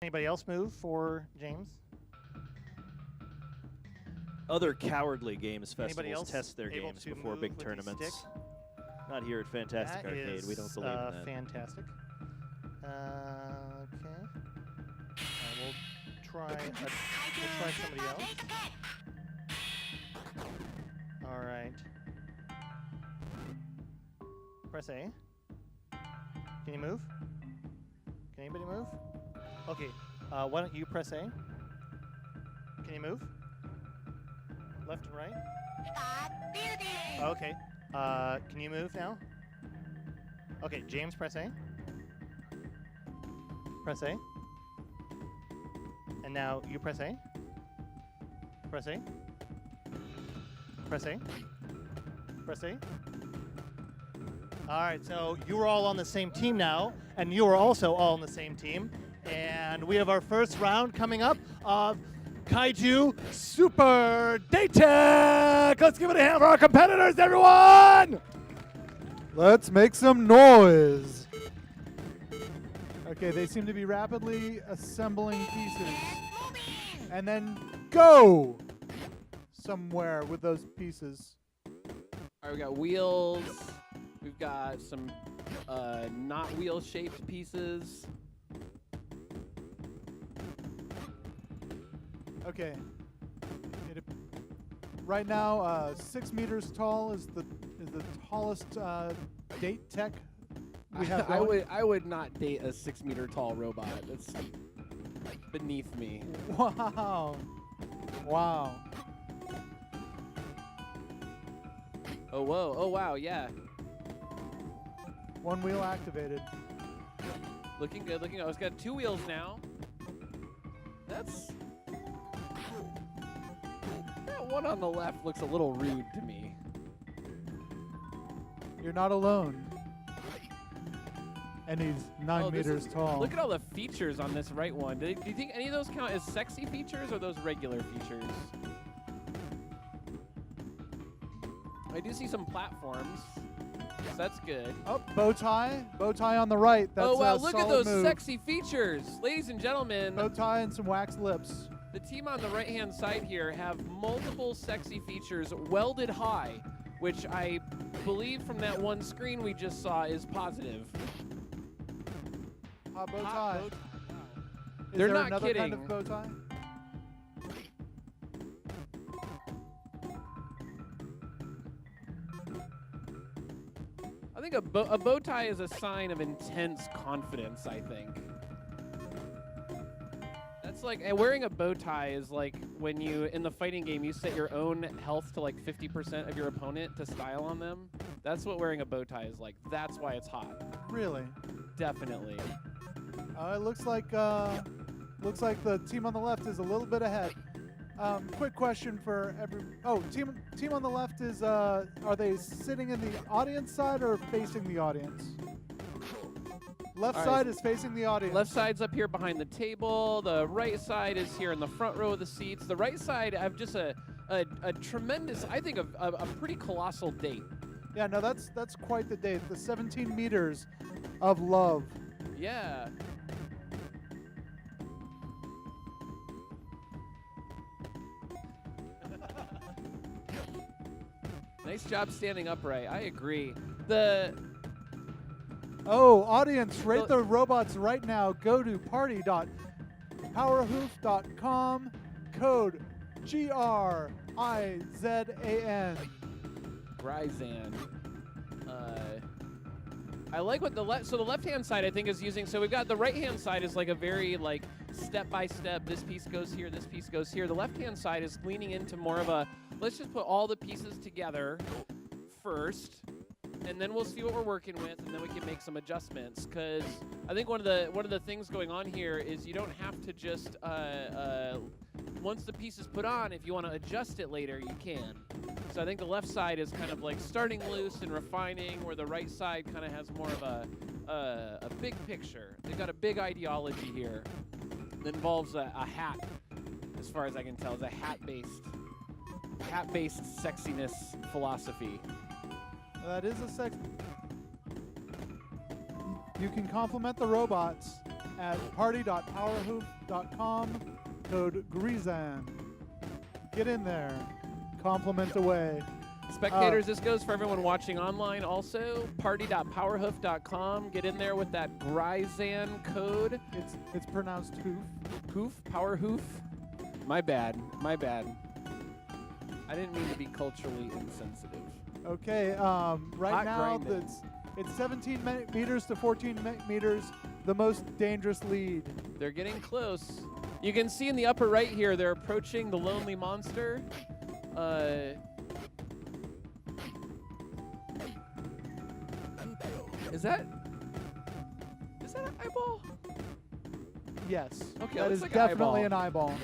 Anybody else move for James? Other cowardly games Anybody festivals else test their able games to before move big with the tournaments. stick? Not here at Fantastic That Arcade. is, We don't believe in that. fantastic. Okay. We'll try somebody else. All right. Press A. Can you move? Can anybody move? Okay. Why don't you press A? Can you move? Left and right? Okay. Can you move now? Okay, James, press A. Press A. And now you press A. Press A. Press A. Press A. All right, so you are all on the same team now, and you are also all on the same team. And we have our first round coming up of KaijuSuperDateTech. Let's give it a hand for our competitors, everyone! Let's make some noise. Okay, they seem to be rapidly assembling pieces. And then go somewhere with those pieces. All right, we got wheels. We've got some not wheel-shaped pieces. Okay. Right now, 6 meters tall is the tallest date tech we have going. I would not date a 6 meter tall robot. That's beneath me. Wow. Wow. Oh whoa! Oh wow! Yeah. One wheel activated. Looking good. Looking good. It's got 2 wheels now. That's. That one on the left looks a little rude to me. You're not alone. And he's 9 meters tall. Look at all the features on this right one. Do you think any of those count as sexy features or those regular features? I do see some platforms. So that's good. Oh, bow tie on the right. That's oh wow! a Look at solid those move. sexy features, ladies and gentlemen. Bow tie and some wax lips. The team on the right-hand side here have multiple sexy features welded high, which I believe from that one screen we just saw is positive. Hot bow Hot tie. bow tie. Wow. Is They're there not another kidding. kind of bow tie? I think a bow tie is a sign of intense confidence, I think. That's like, and wearing a bow tie is like when you, in the fighting game, you set your own health to like 50% of your opponent to style on them. That's what wearing a bow tie is like. That's why it's hot. Really? Definitely. It looks like the team on the left is a little bit ahead. Quick question for every. Oh, team on the left is. Are they sitting in the audience side or facing the audience? Left side is facing the audience. Left side's up here behind the table. The right side is here in the front row of the seats. The right side, I have just a tremendous, I think, a pretty colossal date. Yeah, no, that's quite the date. The 17 meters of love. Yeah. Nice job standing upright. I agree. Oh, audience, rate the robots right now. Go to party.powerhoof.com, code GRIZAN. Gryzan. I like what the left-hand side I think is using. So we've got the right-hand side is like a very like step-by-step. This piece goes here. This piece goes here. The left-hand side is leaning into more of a let's just put all the pieces together first, and then we'll see what we're working with, and then we can make some adjustments. Because I think one of the things going on here is you don't have to just once the piece is put on, if you want to adjust it later, you can. So I think the left side is kind of like starting loose and refining, where the right side kind of has more of a big picture. They've got a big ideology here that involves a hat, as far as I can tell. It's a hat-based sexiness philosophy. That is a sex. You can compliment the robots. at party.powerhoof.com, code GRIZAN. Get in there. Compliment away. Spectators, this goes for everyone watching online also. Party.powerhoof.com. Get in there with that Gryzan code. It's pronounced hoof. Hoof? Power hoof? My bad. My bad. I didn't mean to be culturally insensitive. Okay, right Hot now grinding. it's 17 meters to 14 meters, the most dangerous lead. They're getting close. You can see in the upper right here, they're approaching the Lonely Monster. Is that an eyeball? Yes. Okay, that looks is like an definitely eyeball. an eyeball.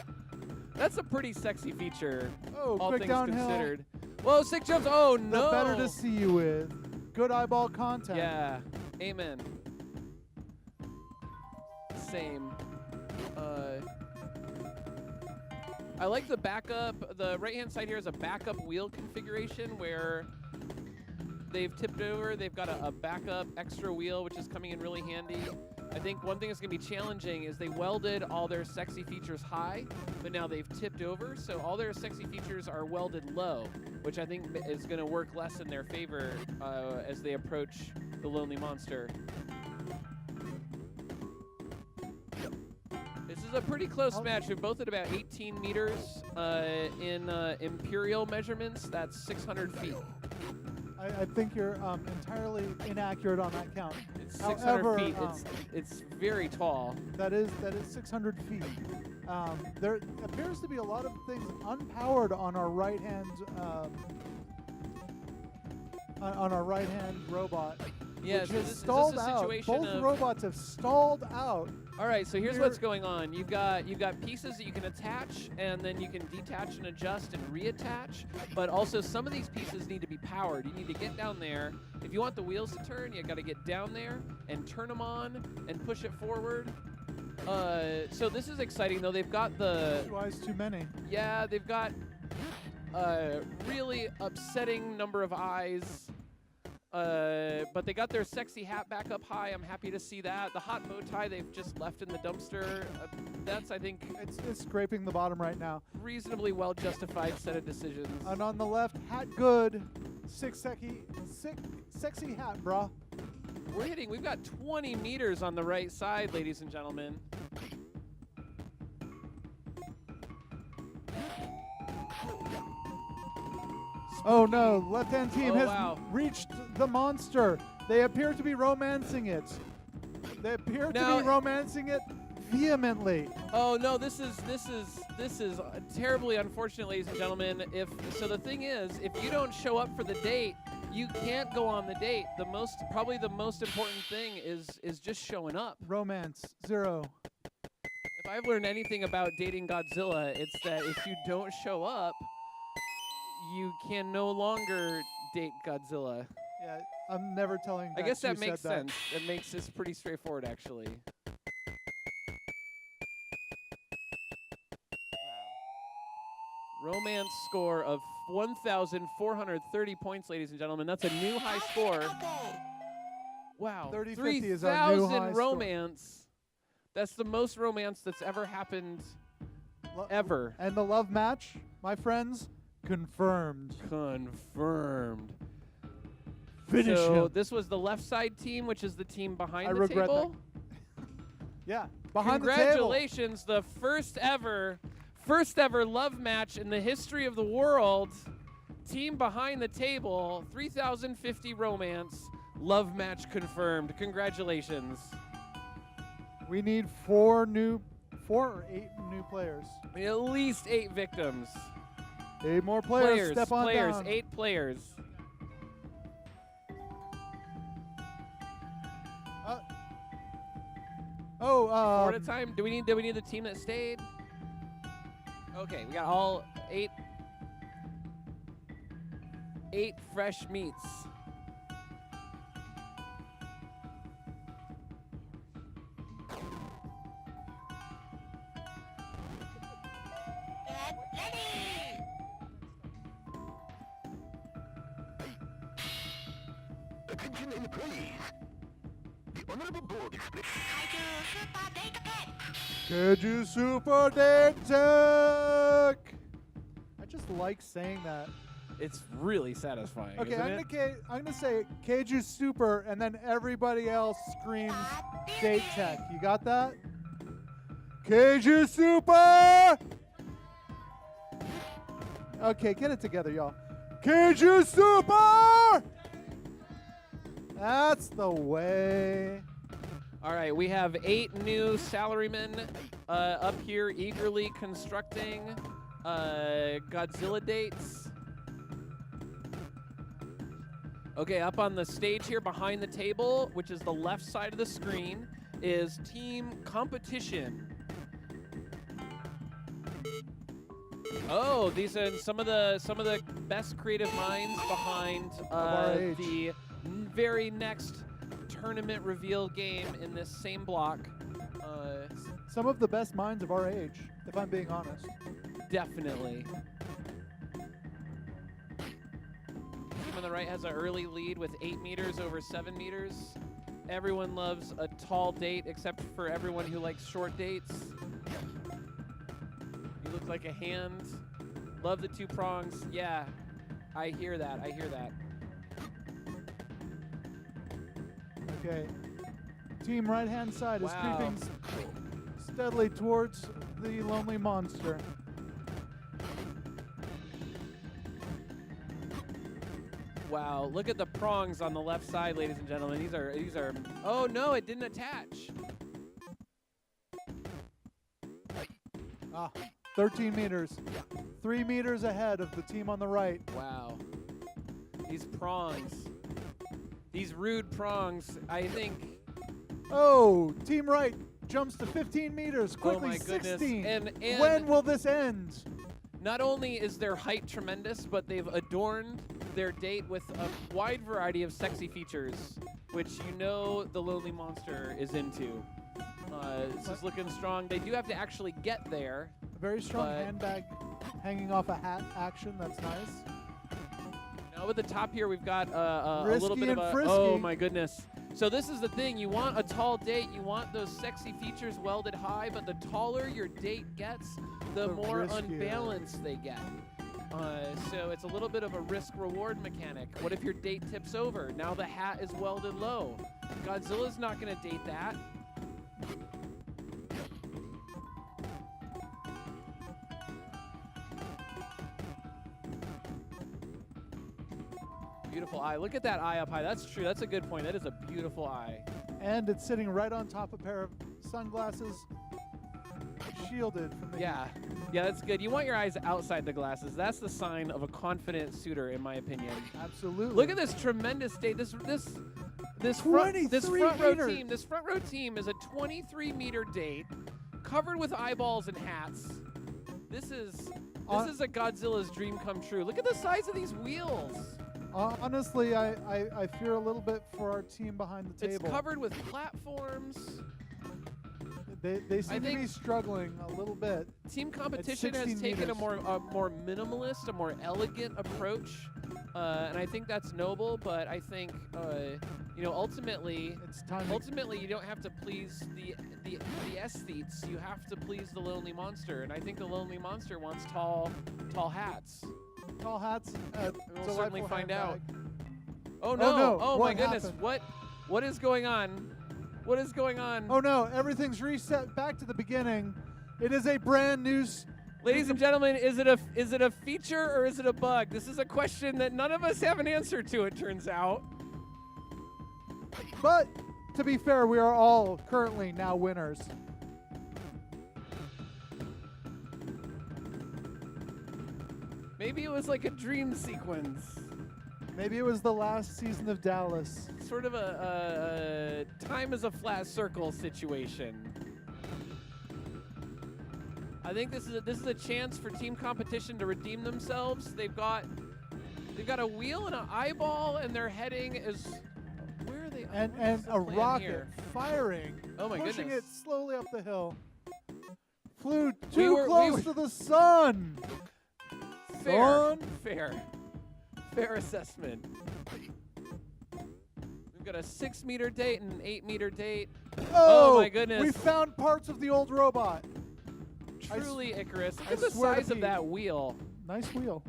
That's a pretty sexy feature, Oh, all quick things downhill. considered. Whoa, sick jumps. Oh, The no. better to see you with. Good eyeball content. Yeah, amen. Same. I like the backup. The right-hand side here is a backup wheel configuration where they've tipped over. They've got a backup extra wheel, which is coming in really handy. I think one thing that's going to be challenging is they welded all their sexy features high, but now they've tipped over, so all their sexy features are welded low, which I think is going to work less in their favor as they approach the Lonely Monster. This is a pretty close match. We're both at about 18 meters in imperial measurements. That's 600 feet. I think you're entirely inaccurate on that count. It's 600 However, feet. It's very tall. That is 600 feet. There appears to be a lot of things unpowered on our right hand robot. Yeah, which so has this is stalled a out. situation Both of robots have stalled out. All right, so here's Here- what's going on. You've got pieces that you can attach, and then you can detach and adjust and reattach. But also, some of these pieces need to be powered. You need to get down there. If you want the wheels to turn, you got to get down there and turn them on and push it forward. So this is exciting, though. They've got the Two eyes too many. yeah, they've got really upsetting number of eyes. But they got their sexy hat back up high. I'm happy to see that. The hot bow tie they've just left in the dumpster. That's, I think, It's scraping the bottom right now. reasonably well justified set of decisions. And on the left, hat good. Sexy hat, brah. We've got 20 meters on the right side, ladies and gentlemen. Oh no, left-hand team Oh, has wow. reached the monster. They appear to be romancing it. They appear Now- to be romancing it vehemently. Oh no, this is terribly unfortunate, ladies and gentlemen. So the thing is, if you don't show up for the date, you can't go on the date. Probably the most important thing is just showing up. Romance, 0. If I've learned anything about dating Godzilla, it's that if you don't show up, you can no longer date Godzilla. Yeah, I'm never telling. I guess that you makes said that. sense. That makes this pretty straightforward, actually. Romance score of 1,430 points, ladies and gentlemen. That's a new high score. Wow. 3050 is our new high 3,000 score. romance. That's the most romance that's ever happened Lo- ever. And the love match, my friends, confirmed. Confirmed. Finish so him. this was the left side team, which is the team behind I the regret table. Yeah, behind the table. Congratulations, the first ever love match in the history of the world. Team behind the table, 3,050 romance, love match confirmed. Congratulations. We need 4 or 8 new players. At least 8 victims. 8 more players. Step on down. 8 players. Oh, 4 at a time. Do we need the team that stayed? Okay, we got all 8 fresh meats. Attention employees. The KaijuSuperDateTech. I just like saying that. It's really satisfying. Okay, isn't I'm it? gonna say Kaiju Super, and then everybody else screams Date Tech. You got that? Kaiju Super. Okay, get it together, y'all. Kaiju Super. That's the way. All right, we have 8 new salarymen up here eagerly constructing Godzilla dates. Okay, up on the stage here behind the table, which is the left side of the screen, is Team ComPETition. Oh, these are some of the best creative minds behind our age. the very next tournament reveal game in this same block. Some of the best minds of our age, if I'm being honest. Definitely. Team on the right has an early lead with 8 meters over 7 meters. Everyone loves a tall date except for everyone who likes short dates. You look like a hand. Love the 2 prongs. Yeah, I hear that. I hear that. Okay. Team right-hand side is Wow. creeping steadily towards the lonely monster. Wow, look at the prongs on the left side, ladies and gentlemen. These are. Oh no, it didn't attach. 13 meters. 3 meters ahead of the team on the right. Wow. These prongs. These rude prongs, I think. Oh, team right jumps to 15 meters. Quickly, Oh my goodness. 16. And When will this end? not only is their height tremendous, but they've adorned their date with a wide variety of sexy features, which you know the Lonely Monster is into. This is looking strong. They do have to actually get there. A very strong But- handbag hanging off a hat action. That's nice. Now at the top here, we've got a Risky little bit of and a. frisky. Oh my goodness! So this is the thing. You want a tall date. You want those sexy features welded high. But the taller your date gets, the The more riskier. unbalanced they get. So it's a little bit of a risk-reward mechanic. What if your date tips over? Now the hat is welded low. Godzilla's not going to date that. Beautiful eye. Look at that eye up high. That's true. That's a good point. That is a beautiful eye. And it's sitting right on top of a pair of sunglasses, shielded from the Yeah. Yeah, that's good. You want your eyes outside the glasses. That's the sign of a confident suitor, in my opinion. Absolutely. Look at this tremendous date. This front 23 row meters. team. This front row team is a 23-meter date, covered with eyeballs and hats. This is a Godzilla's dream come true. Look at the size of these wheels. Honestly, I fear a little bit for our team behind the It's table. covered with platforms. They seem to be think- struggling a little bit. Team ComPETition has 16 taken a meters. more minimalist, a more elegant approach, and I think that's noble. But I think ultimately, It's time to ultimately you don't have to please the aesthetes. You have to please the Lonely Monster, and I think the Lonely Monster wants tall hats. tall hats. We'll certainly find out. handbag. Oh no! no, Oh my what goodness! happened? What is going on? What is going on? Oh no! Everything's reset back to the beginning. It is a brand new. Ladies and gentlemen, is it a feature or is it a bug? This is a question that none of us have an answer to, it turns out. But to be fair, we are all currently now winners. Maybe it was like a dream sequence. Maybe it was the last season of Dallas. Sort of a time is a flat circle situation. I think this is a chance for Team ComPETition to redeem themselves. They've got a wheel and an eyeball, and their heading is where are they? And what is and the a plan rocket here? firing, Oh my pushing goodness. it slowly up the hill. Flew We too were- close to the sun. Fair, Son. fair assessment. We've got a 6-meter date and an 8-meter date. Oh, my goodness. We found parts of the old robot. Truly, Icarus. Look I at the swear to size of Pete. that wheel. Nice wheel.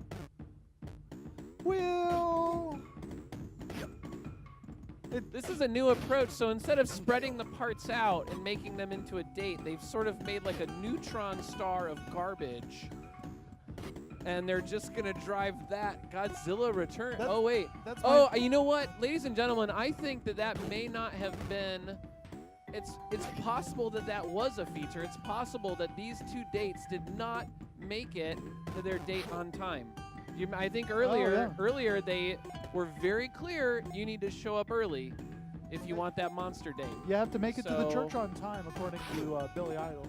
Wheel. This is a new approach. So instead of spreading the parts out and making them into a date, they've sort of made like a neutron star of garbage. And they're just going to drive that. Godzilla Return. That's- Oh, wait. That's Oh, my, you know what? Ladies and gentlemen, I think that may not have been... It's possible that was a feature. It's possible that these 2 dates did not make it to their date on time. I think earlier they were very clear you need to show up early if you want that monster date. you have to make it to the So- church on time, according to Billy Idol.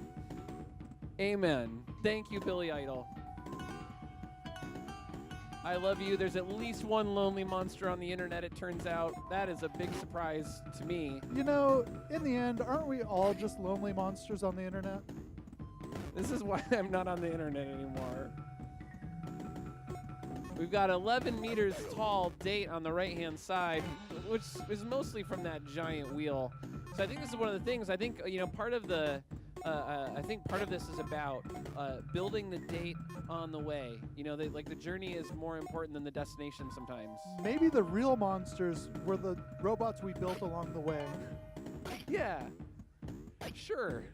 Amen. Thank you, Billy Idol. I love you. There's at least one lonely monster on the internet, it turns out. That is a big surprise to me. You know, in the end, aren't we all just lonely monsters on the internet? This is why I'm not on the internet anymore. We've got 11 meters tall date on the right-hand side, which is mostly from that giant wheel. So I think this is one of the things. I think part of the, I think part of this is about building the date on the way. Like the journey is more important than the destination sometimes. Maybe the real monsters were the robots we built along the way. Yeah, sure.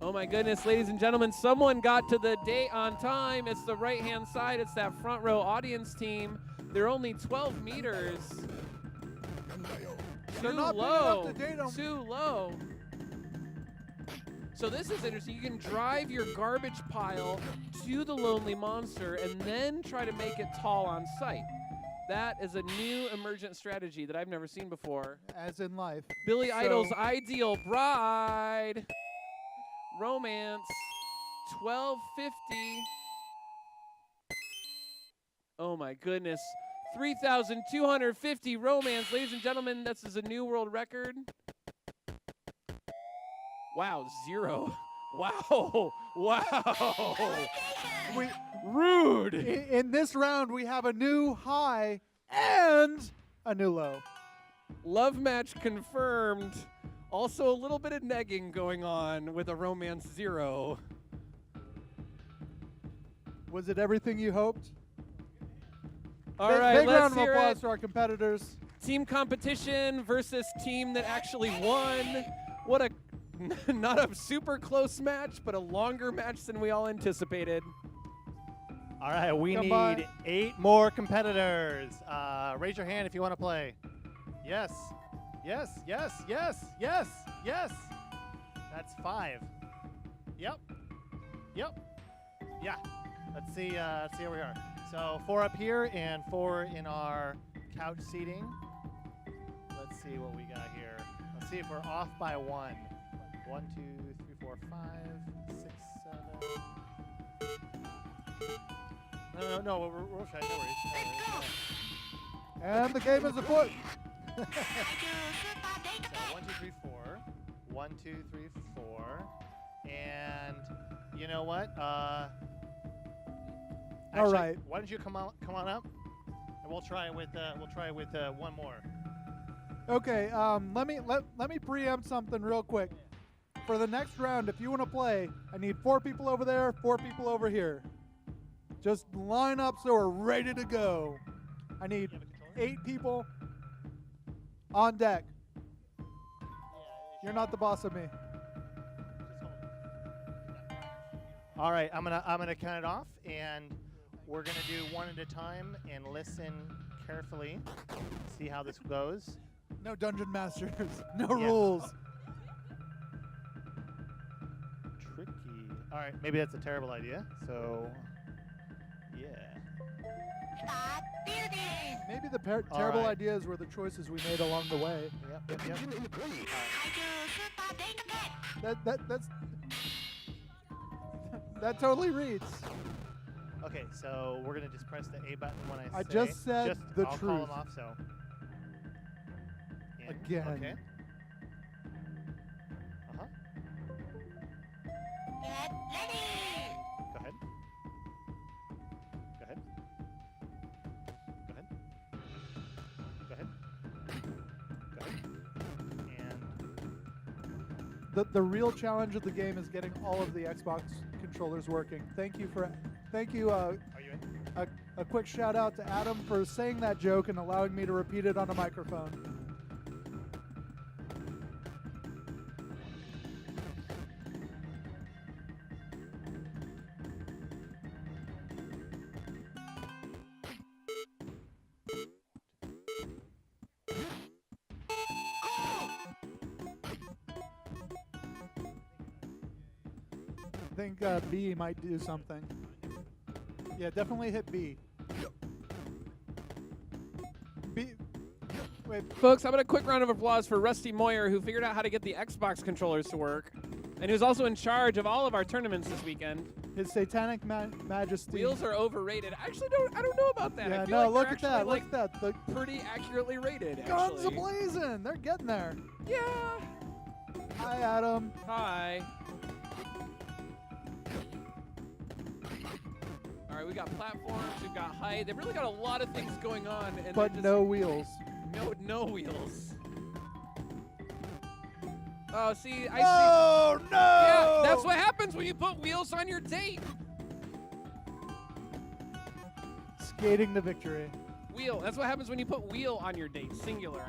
Oh my goodness, ladies and gentlemen, someone got to the date on time. It's the right-hand side. It's that front row audience team. They're only 12 meters. They're Too not big low. enough to date 'em. Too low. So this is interesting. You can drive your garbage pile to the lonely monster and then try to make it tall on site. That is a new emergent strategy that I've never seen before. As in life. Billy So- Idol's Ideal Bride. Romance. 1250. Oh my goodness. 3,250 romance. Ladies and gentlemen, this is a new world record. Wow, 0. Wow. Wow. We, Rude. in this round, we have a new high and a new low. Love match confirmed. Also a little bit of negging going on with a romance 0. Was it everything you hoped? All Big- right, big let's round of hear applause it. to our competitors. Team competition versus team that actually won. What a not a super close match, but a longer match than we all anticipated. All right, we Come by. need 8 more competitors. Raise your hand if you want to play. Yes, yes, yes, yes, yes, yes. That's 5. Yep, yep, yeah. Let's see where we are. So 4 up here and 4 in our couch seating. Let's see what we got here. Let's see if we're off by 1. 1, 2, 3, 4, 5, 6, 7. No, we're shy. No worries. And the game is afoot. So 1, 2, 3, 4. 1, 2, 3, 4. And you know what? All right. Why don't you come on up, and we'll try it with one more. Okay, let me preempt something real quick. For the next round, if you want to play, I need 4 people over there, 4 people over here. Just line up so we're ready to go. I need 8 people on deck. You're not the boss of me. All right, I'm gonna count it off, and we're gonna do one at a time and listen carefully, see how this goes. No dungeon masters, no Yeah. rules. Tricky. All right, maybe that's a terrible idea. So, yeah. Maybe the All terrible right. ideas were the choices we made along the way. Yep. That's that totally reads. Okay, so we're gonna just press the A button when I say. I just said the I'll call truth. them off. So. In. Again. Okay. Uh-huh. Go ahead. Go ahead. Go ahead. the real challenge of the game is getting all of the Xbox controllers working. Thank you. Are you in? A quick shout out to Adam for saying that joke and allowing me to repeat it on a microphone. I think B might do something. Yeah, definitely hit B. B. Wait. Folks, how about a quick round of applause for Rusty Moyer, who figured out how to get the Xbox controllers to work, and who's also in charge of all of our tournaments this weekend. His satanic majesty. Wheels are overrated. I actually don't know about that. Yeah, I feel no, like look they're at that. actually, Look at that. The pretty accurately rated. guns actually. ablazing. They're getting there. Yeah. Hi, Adam. Hi. All right, we got platforms, we've got height. They've really got a lot of things going on, and But just, no wheels. no wheels. Oh, see, I see. Oh, no! Yeah, that's what happens when you put wheels on your date. Skating to victory. Wheel. That's what happens when you put wheel on your date. Singular.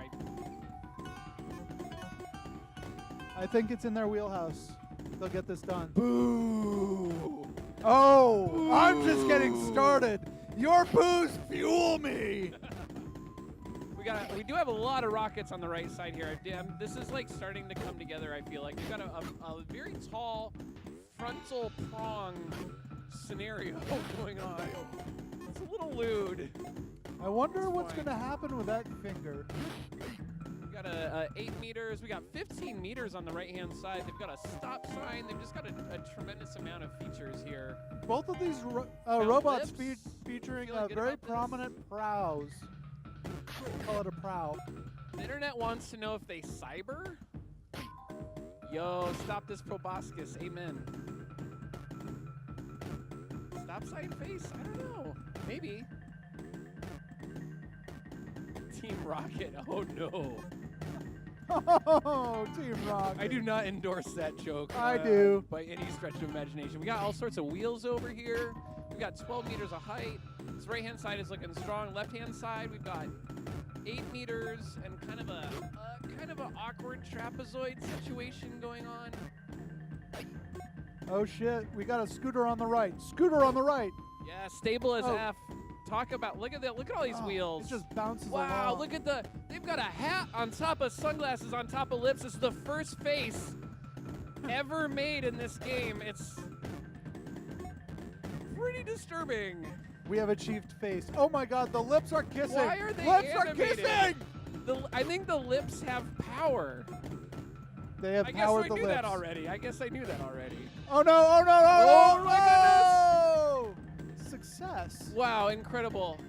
I think it's in their wheelhouse. They'll get this done. Boo. Oh, Boo. I'm just getting started. Your boos fuel me. We do have a lot of rockets on the right side here. This is like starting to come together, I feel like. We've got a very tall frontal prong scenario going on. It's a little lewd. I wonder It's what's fine. going to happen with that finger. We got 8 meters. We got 15 meters on the right-hand side. They've got a stop sign. They've just got a tremendous amount of features here. Both of these Count robots lips. featuring Feeling good very about this? prominent prows. Call it a prow. The internet wants to know if they cyber. Yo, stop this proboscis. Amen. Stop sign face? I don't know. Maybe. Team Rocket. Oh no. Oh, Team Rocket. I do not endorse that joke. I do. By any stretch of imagination. We got all sorts of wheels over here. We got 12 meters of height. This right-hand side is looking strong. Left-hand side, we've got 8 meters and kind of an awkward trapezoid situation going on. Oh shit, we got a scooter on the right. Scooter on the right. Yeah, stable as Oh. F. Talk about, look at that, look at all these Oh, wheels. It just bounces Wow, along. look at they've got a hat on top of sunglasses on top of lips. It's the first face ever made in this game. It's pretty disturbing. We have achieved face. Oh my god, the lips are kissing. Why are they lips animated? are kissing! I think the lips have power. They have I guess powered I the knew lips. that already. I guess I knew that already. Oh no, oh no, Oh, oh, my no! Success. Wow, incredible.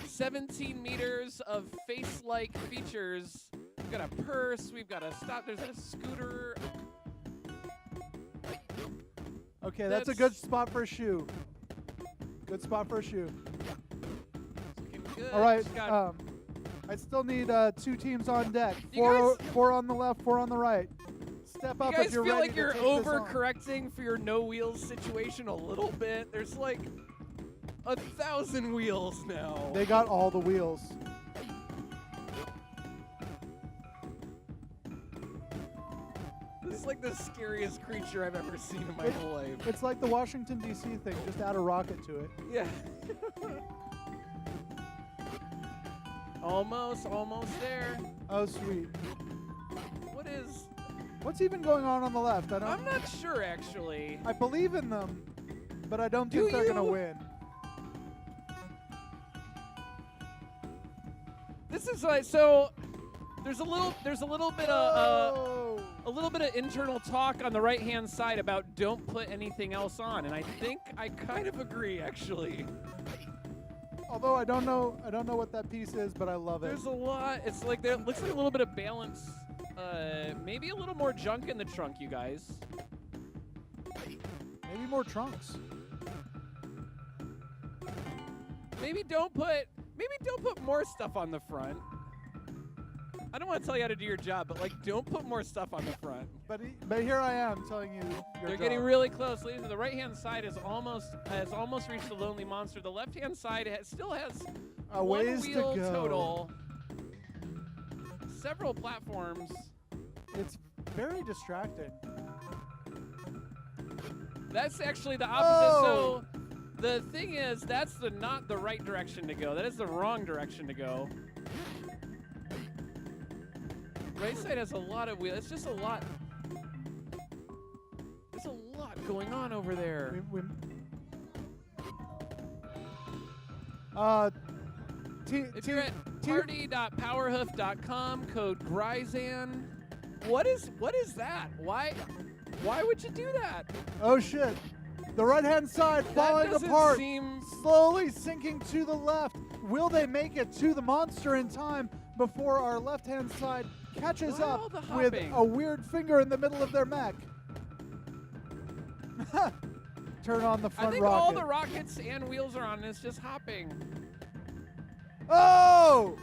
17 meters of face-like features. We've got a purse, we've got a stop, there's a scooter. Okay, that's a That's- good spot for a shoe. Good spot for a shoe. Looking good. All right, Just got- I still need 2 teams on deck. You Four on the left, 4 on the right. Step you up guys if you're feel ready like to you're take this on. overcorrecting for your no wheels situation a little bit. There's like 1,000 wheels now. They got all the wheels. This is like the scariest creature I've ever seen in my whole life. It's like the Washington, D.C. thing. Just add a rocket to it. Yeah. almost there. Oh, sweet. What is? What's even going on the left? I'm not sure actually. I believe in them, but I don't Do think they're gonna you? win. This is like so. There's a little bit of Oh! a little bit of internal talk on the right-hand side about don't put anything else on, and I think I kind of agree actually. Although I don't know what that piece is, but I love it. There's a lot. It's like there looks like a little bit of balance. Maybe a little more junk in the trunk, you guys. Maybe more trunks. Maybe don't put more stuff on the front. I don't want to tell you how to do your job, but like, don't put more stuff on the front. But here I am telling you. They're getting really close. Ladies, the right-hand side has almost reached the lonely monster. The left-hand side still has a one ways wheel to go. total. Several platforms. It's very distracting. That's actually the opposite. Oh! So the thing is, that's not the right direction to go. That is the wrong direction to go. Right side has a lot of wheels. It's just a lot. There's a lot going on over there. If you're at party.powerhoof.com, code Gryzan. What is that? Why would you do that? Oh shit! The right-hand side falling doesn't apart, seem- slowly sinking to the left. Will they make it to the monster in time before our left-hand side catches Why all up the with hopping? a weird finger in the middle of their mech? Turn on the I front think rocket. all the rockets and wheels are on, and it's just hopping. Oh!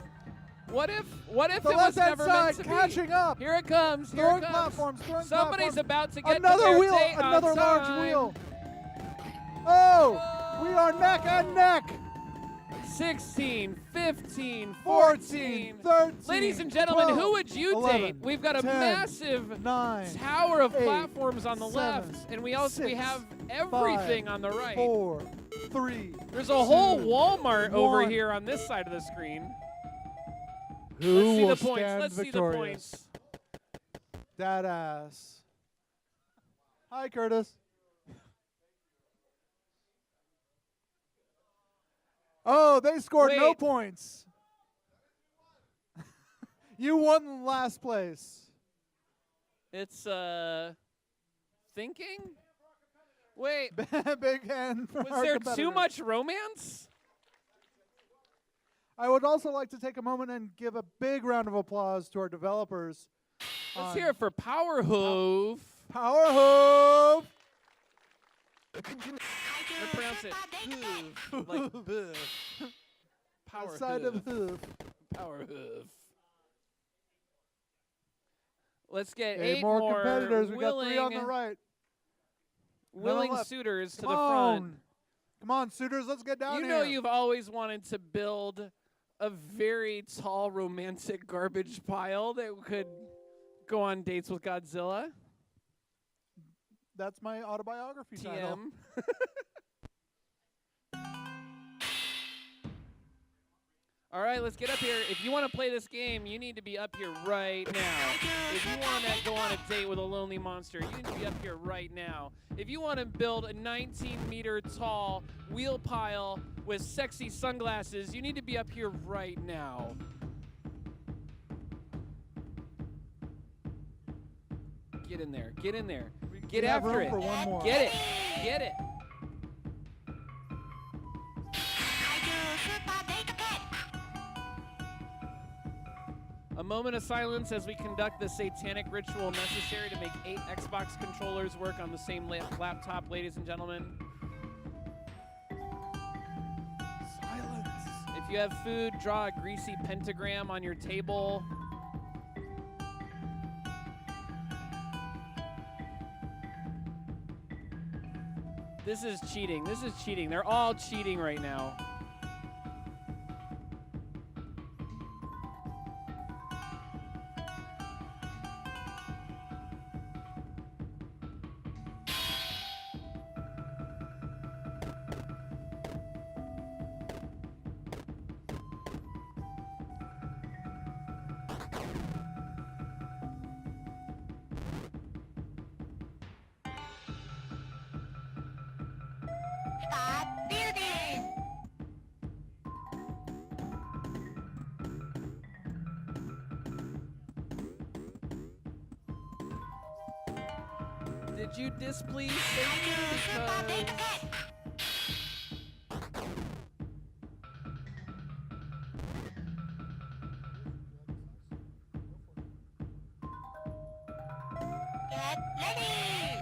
What if The it was left-hand never side meant to catching be? up. Here it comes. Here Throwing it comes. platforms. Throwing Somebody's platforms. about to get Another to their wheel. date on Another large time. wheel. Oh! We are neck and neck. 16, 15, 14, 13. Ladies and gentlemen, 12, who would you 11, date? We've got a 10, massive 9, tower of 8, platforms on the 7, left, and we have 6, everything 5, on the right. 4, 3. There's a whole 2, Walmart over 1. here on this side of the screen. Who Let's see will the points. stand Let's see the victorious? points. That ass. Hi, Curtis. Oh, they scored no Wait. points. You won last place. It's thinking. Wait, Big hand from was our there competitor. too much romance? I would also like to take a moment and give a big round of applause to our developers. Let's hear it for Power Hoof. Power Hoof! Let's pronounce it hoof, like boo. Power Side hoof. of hoof. Power hoof. Let's get Okay, 8 more competitors. We got 3 on willing, the right. willing left. suitors to Come the on. front. Come on, suitors, let's get down You here. know you've always wanted to build a very tall romantic garbage pile that could go on dates with Godzilla. That's my autobiography title. TM. All right, let's get up here. If you want to play this game, you need to be up here right now. If you want to go on a date with a lonely monster, you need to be up here right now. If you want to build a 19-meter tall wheel pile with sexy sunglasses, you need to be up here right now. Get in there. Get in there. Get We have after room it. for one more. Get it. Get it. A moment of silence as we conduct the satanic ritual necessary to make 8 Xbox controllers work on the same laptop, ladies and gentlemen. Silence. If you have food, draw a greasy pentagram on your table. This is cheating. This is cheating. They're all cheating right now. Did you displease Satan? Because Get ready!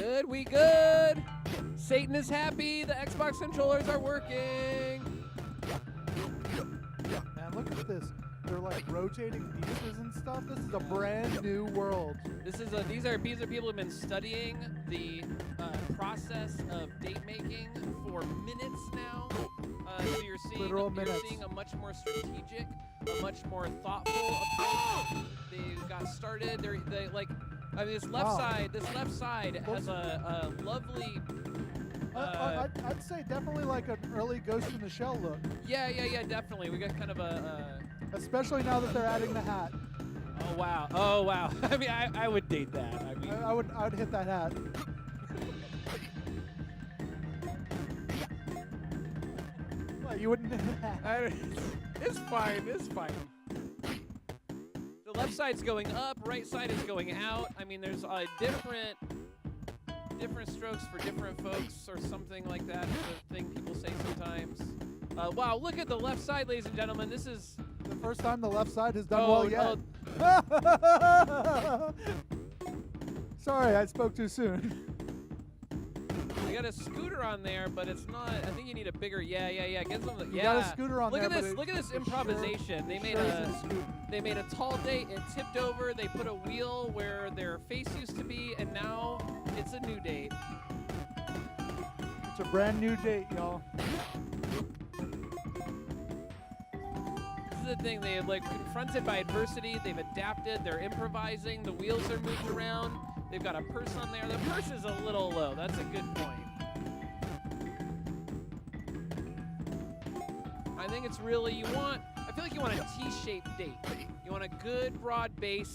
good. We good. Satan is happy. The Xbox controllers are working. Man, look at this. They're like rotating pieces and stuff. This is a brand new world. These are people who've been studying the process of date making for minutes now. So you're seeing a much more strategic, a much more thoughtful approach. They got started. This left side has a lovely. I'd say definitely like an early Ghost in the Shell look. Yeah, definitely. We got kind of Especially now that they're adding the hat. Oh wow. I mean, I would date that. I mean, I would hit that hat. What, you wouldn't hit the hat? It's fine. The left side's going up, right side is going out. I mean, there's different strokes for different folks, or something like that. Is the thing people say sometimes. Wow, look at the left side, ladies and gentlemen. This is the first time the left side has done well yet. Sorry, I spoke too soon. They got a scooter on there, but it's not. I think you need a bigger. Yeah. Get some. You got a scooter on look there. Look at this improvisation. They made a tall date. It tipped over. They put a wheel where their face used to be, and now it's a new date. It's a brand new date, y'all. This is the thing. They confronted by adversity. They've adapted. They're improvising. The wheels are moved around. They've got a purse on there. The purse is a little low. That's a good point. I think it's really, I feel like you want a T-shaped date. You want a good broad base.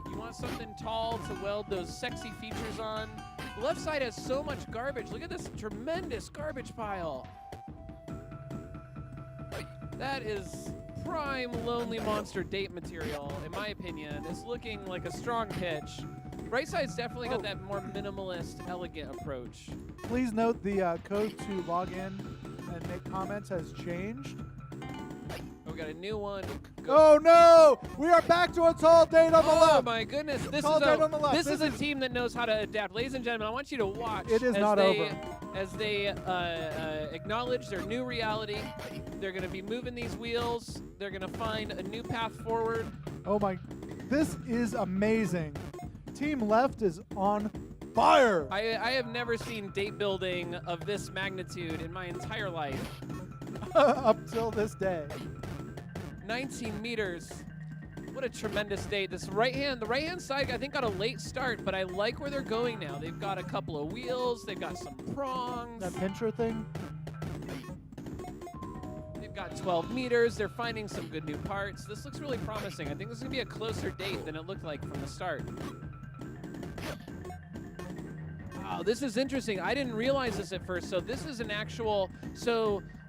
You want something tall to weld those sexy features on. The left side has so much garbage. Look at this tremendous garbage pile. That is prime Lonely Monster date material, in my opinion. It's looking like a strong pitch. Right side's definitely got that more minimalist, elegant approach. Please note the code to log in and make comments has changed. Oh, we got a new one. Oh no! We are back to a tall date on the left. Oh my goodness! This is a team that knows how to adapt. Ladies and gentlemen, I want you to watch. It is not over. As they acknowledge their new reality, they're going to be moving these wheels. They're going to find a new path forward. Oh my! This is amazing. Team left is on fire. I have never seen date building of this magnitude in my entire life. Up till this day. 19 meters. What a tremendous date. The right hand side, I think, got a late start, but I like where they're going now. They've got a couple of wheels. They've got some prongs. That pincher thing. They've got 12 meters. They're finding some good new parts. This looks really promising. I think this is going to be a closer date than it looked like from the start. Wow, this is interesting. I didn't realize this at first. So this is an actual,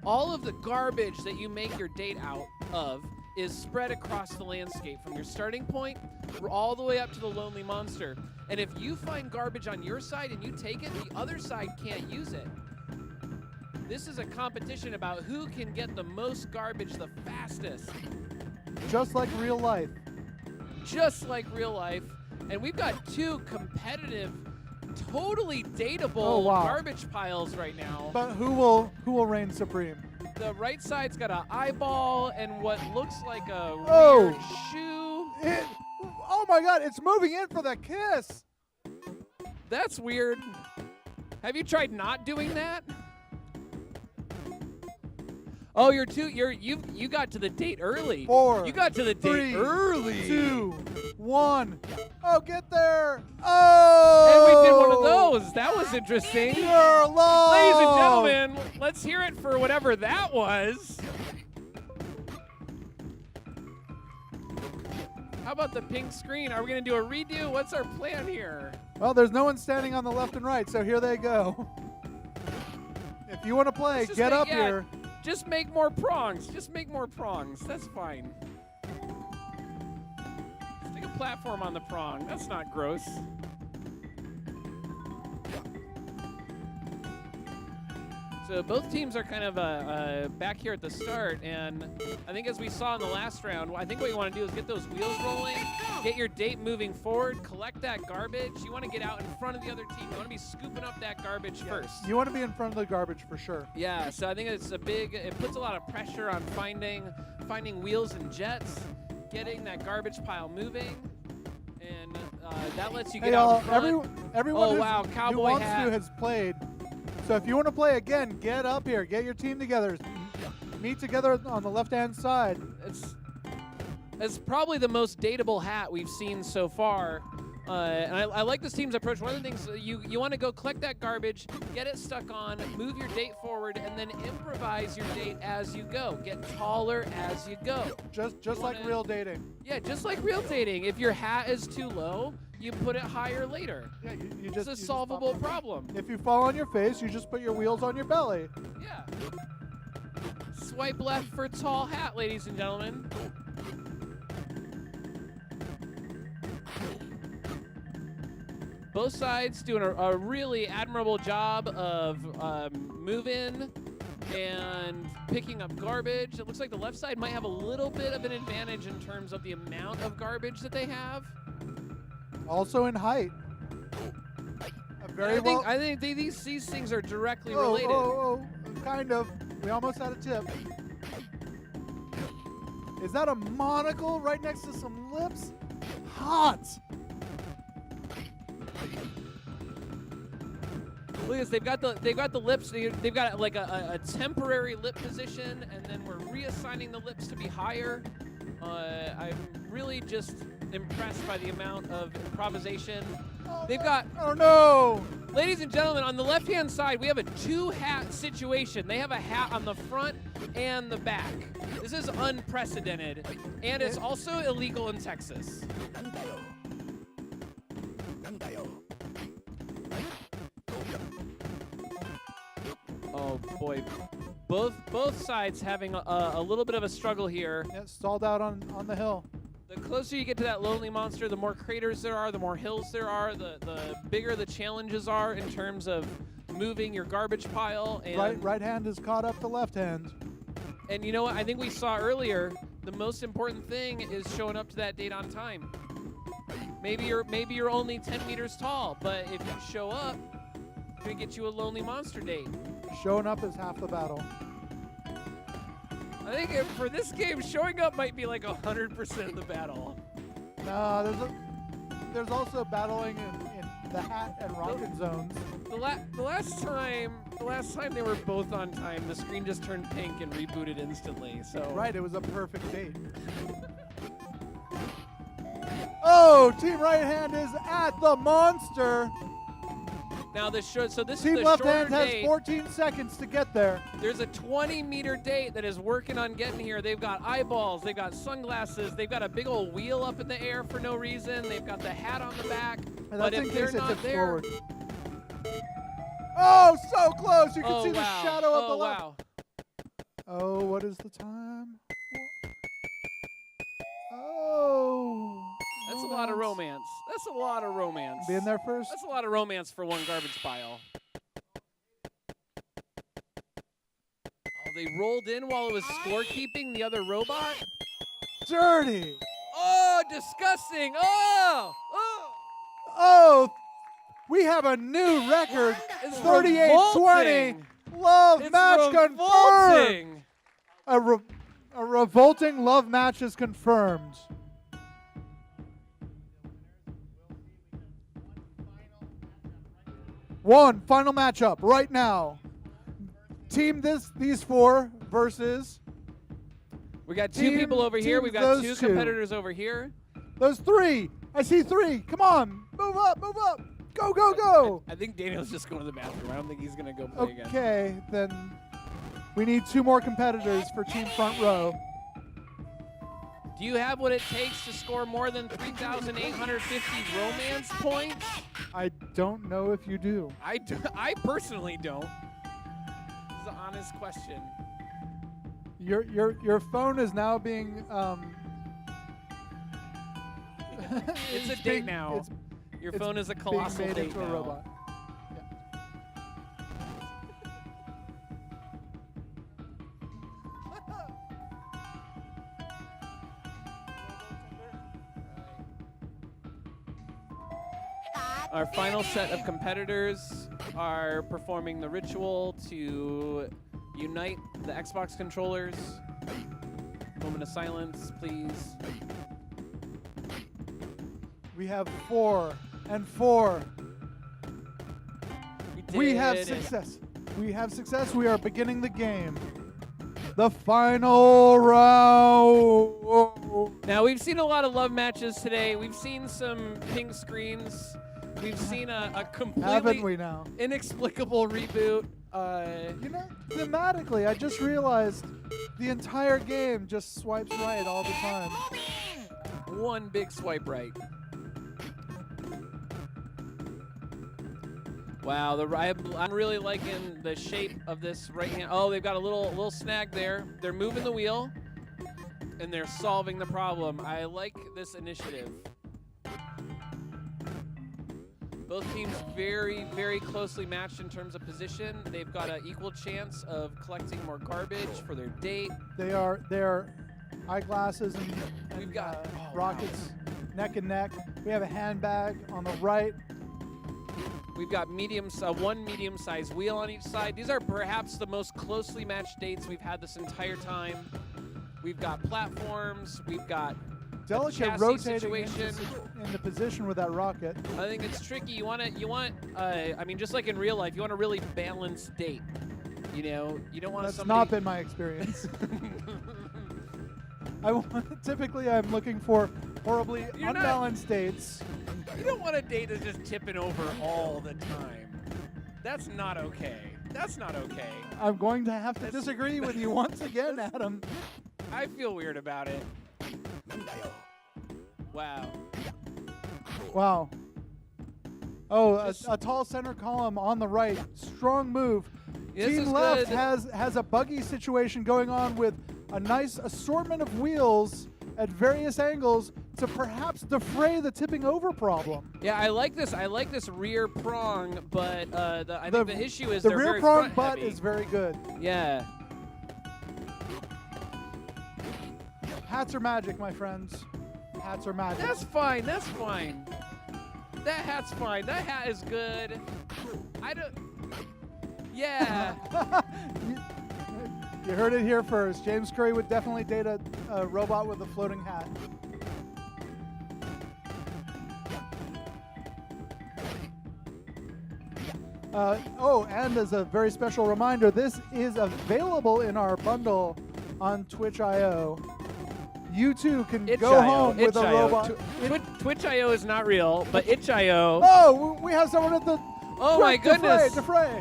all of the garbage that you make your date out of is spread across the landscape from your starting point all the way up to the Lonely Monster. And if you find garbage on your side and you take it, the other side can't use it. This is a competition about who can get the most garbage the fastest. Just like real life. Just like real life. And we've got two competitive, totally dateable garbage piles right now. But who will reign supreme? The right side's got an eyeball and what looks like a weird shoe. Oh my God! It's moving in for the kiss. That's weird. Have you tried not doing that? Oh, you got to the date early. 4, you got to the date early. 2, 1. Oh, get there! Oh! And we did one of those. That was interesting. You're low. Ladies and gentlemen, let's hear it for whatever that was. How about the pink screen? Are we going to do a redo? What's our plan here? Well, there's no one standing on the left and right, so here they go. If you want to play, get up here. Just make more prongs. Just make more prongs. That's fine. Stick a platform on the prong. That's not gross. So both teams are kind of back here at the start, and I think as we saw in the last round, I think what you want to do is get those wheels rolling, get your date moving forward, collect that garbage. You want to get out in front of the other team. You want to be scooping up that garbage first. You want to be in front of the garbage for sure. Yeah, so I think it puts a lot of pressure on finding wheels and jets, getting that garbage pile moving, and that lets you get out in front. Everyone wow, who cowboy wants hat. to has played. So if you want to play again, get up here, get your team together, meet together on the left-hand side. It's probably the most dateable hat we've seen so far. And I like this team's approach. One of the things, you want to go collect that garbage, get it stuck on, move your date forward, and then improvise your date as you go. Get taller as you go. Just like real dating. Yeah, just like real dating. If your hat is too low, you put it higher later. Yeah, It's a solvable problem. If you fall on your face, you just put your wheels on your belly. Yeah. Swipe left for tall hat, ladies and gentlemen. Both sides doing a really admirable job of moving and picking up garbage. It looks like the left side might have a little bit of an advantage in terms of the amount of garbage that they have. Also in height. I think these things are directly related. Kind of. We almost had a tip. Is that a monocle right next to some lips? Hot. Look at this, they've got the lips. They've got like a temporary lip position, and then we're reassigning the lips to be higher. I'm really just impressed by the amount of improvisation. They've got. Oh no! Ladies and gentlemen, on the left-hand side, we have a two-hat situation. They have a hat on the front and the back. This is unprecedented, and it's also illegal in Texas. Oh boy, both sides having a little bit of a struggle here. Yeah, stalled out on the hill. The closer you get to that lonely monster, the more craters there are, the more hills there are, the bigger the challenges are in terms of moving your garbage pile. And Right hand is caught up to left hand. And you know what? I think we saw earlier, the most important thing is showing up to that date on time. Maybe you're only 10 meters tall, but if you show up, it's gonna get you a lonely monster date. Showing up is half the battle. I think for this game, showing up might be like 100% of the battle. No, there's also battling in the hat and rocket zones. The last time they were both on time, the screen just turned pink and rebooted instantly. So Right, it was a perfect date. Oh, Team Right Hand is at the monster. now this Team is the Left shorter Hand has date. 14 seconds to get there. There's a 20-meter date that is working on getting here. They've got eyeballs, they've got sunglasses, they've got a big old wheel up in the air for no reason. They've got the hat on the back. And But that's in if they're case it not tips there, forward. Oh, so close! You can see wow. the shadow of the left. Wow. Oh, what is the time? Oh. That's a lot of romance. That's a lot of romance. Being there first. That's a lot of romance for one garbage pile. Oh, they rolled in while it was scorekeeping the other robot? Dirty. Oh, disgusting. Oh! Oh, we have a new record. It's 38-20. revolting. Love It's match confirmed. revolting. A revolting love match is confirmed. One final matchup right now. Team these four versus We got two Team- people over here. We've got those two two. competitors over here. those three. I see three. Come on. Move up, move up. Go, go, go. I think Daniel's just going to the bathroom. I don't think he's going to go play again. Okay, then we need two more competitors for Team Front Row. Do you have what it takes to score more than 3,850 romance points? I don't know if you do. I personally don't. This is an honest question. Your phone is now being It's a it's date being- now. it's Your it's phone is a being colossal made date into a now. robot. Our final set of competitors are performing the ritual to unite the Xbox controllers. Moment of silence, please. We have 4 and 4. We have did it. success. We have success. We are beginning the game. The final round. Now, we've seen a lot of love matches today. We've seen some pink screens. We've seen a Haven't completely we now? inexplicable reboot. You know, thematically, I just realized the entire game just swipes right all the time. One big swipe right. Wow, I'm really liking the shape of this right hand. Oh, they've got a little snag there. They're moving the wheel, and they're solving the problem. I like this initiative. Both teams very, very closely matched in terms of position. They've got an equal chance of collecting more garbage for their date. They are eyeglasses and We've got rockets neck and neck. We have a handbag on the right. We've got one medium-sized wheel on each side. These are perhaps the most closely matched dates we've had this entire time. We've got platforms. We've got Delicate chassis rotating situation. into position with that rocket. I think it's tricky. You want, I mean, just like in real life, you want a really balanced date. You know, you don't want That's somebody. not been my experience. Typically, I'm looking for horribly You're not- unbalanced dates. You don't want a date that's just tipping over all the time. That's not okay. That's not okay. I'm going to have to disagree with you once again, Adam. I feel weird about it. Wow. Wow. Oh, a tall center column on the right. Strong move. This Team is left good. has a buggy situation going on with a nice assortment of wheels at various angles to perhaps defray the tipping over problem. Yeah, I like this. I like this rear prong, but I think the issue is the they're rear very prong front butt heavy. is very good. Yeah. Hats are magic, my friends. Hats are magic. That's fine. That's fine. That hat's fine. That hat is good. I don't. Yeah. You heard it here first. James Curry would definitely date a robot with a floating hat. And as a very special reminder, this is available in our bundle on Twitch.io. You too can go home with a robot. Twitch.io is not real, but itch.io. Oh, we have someone at the. Oh my goodness. Defray.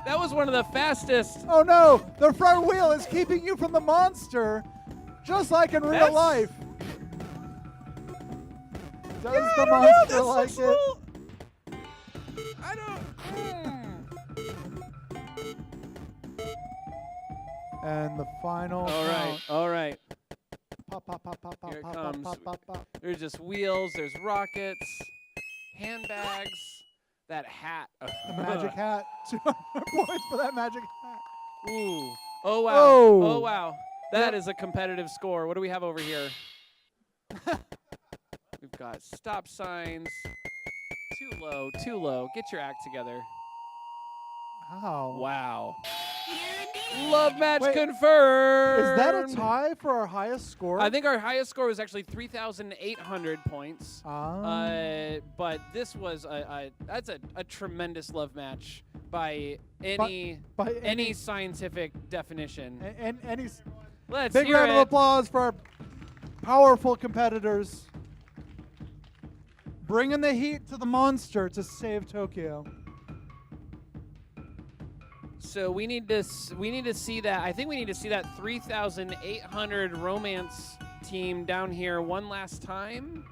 That was one of the fastest. Oh no, the front wheel is keeping you from the monster, just like in real life. Does the monster like it? I don't. And the final. All right, count. all right. Pop, pop, pop, pop, pop, Here it pop, comes. pop, pop, pop. There's just wheels. There's rockets, handbags. That hat. The magic hat. 200 points for that magic hat. Ooh. Oh wow. Oh. Oh wow. That is a competitive score. What do we have over here? We've got stop signs. Too low. Too low. Get your act together. How? Wow. You did Love match Wait, confirmed. Is that a tie for our highest score? I think our highest score was actually 3,800 points. But this was that's a tremendous love match by any scientific definition. and any Let's big hear round it. of applause for our powerful competitors. Bringing the heat to the monster to save Tokyo. So we need to see that. I think we need to see that 3,800 romance team down here one last time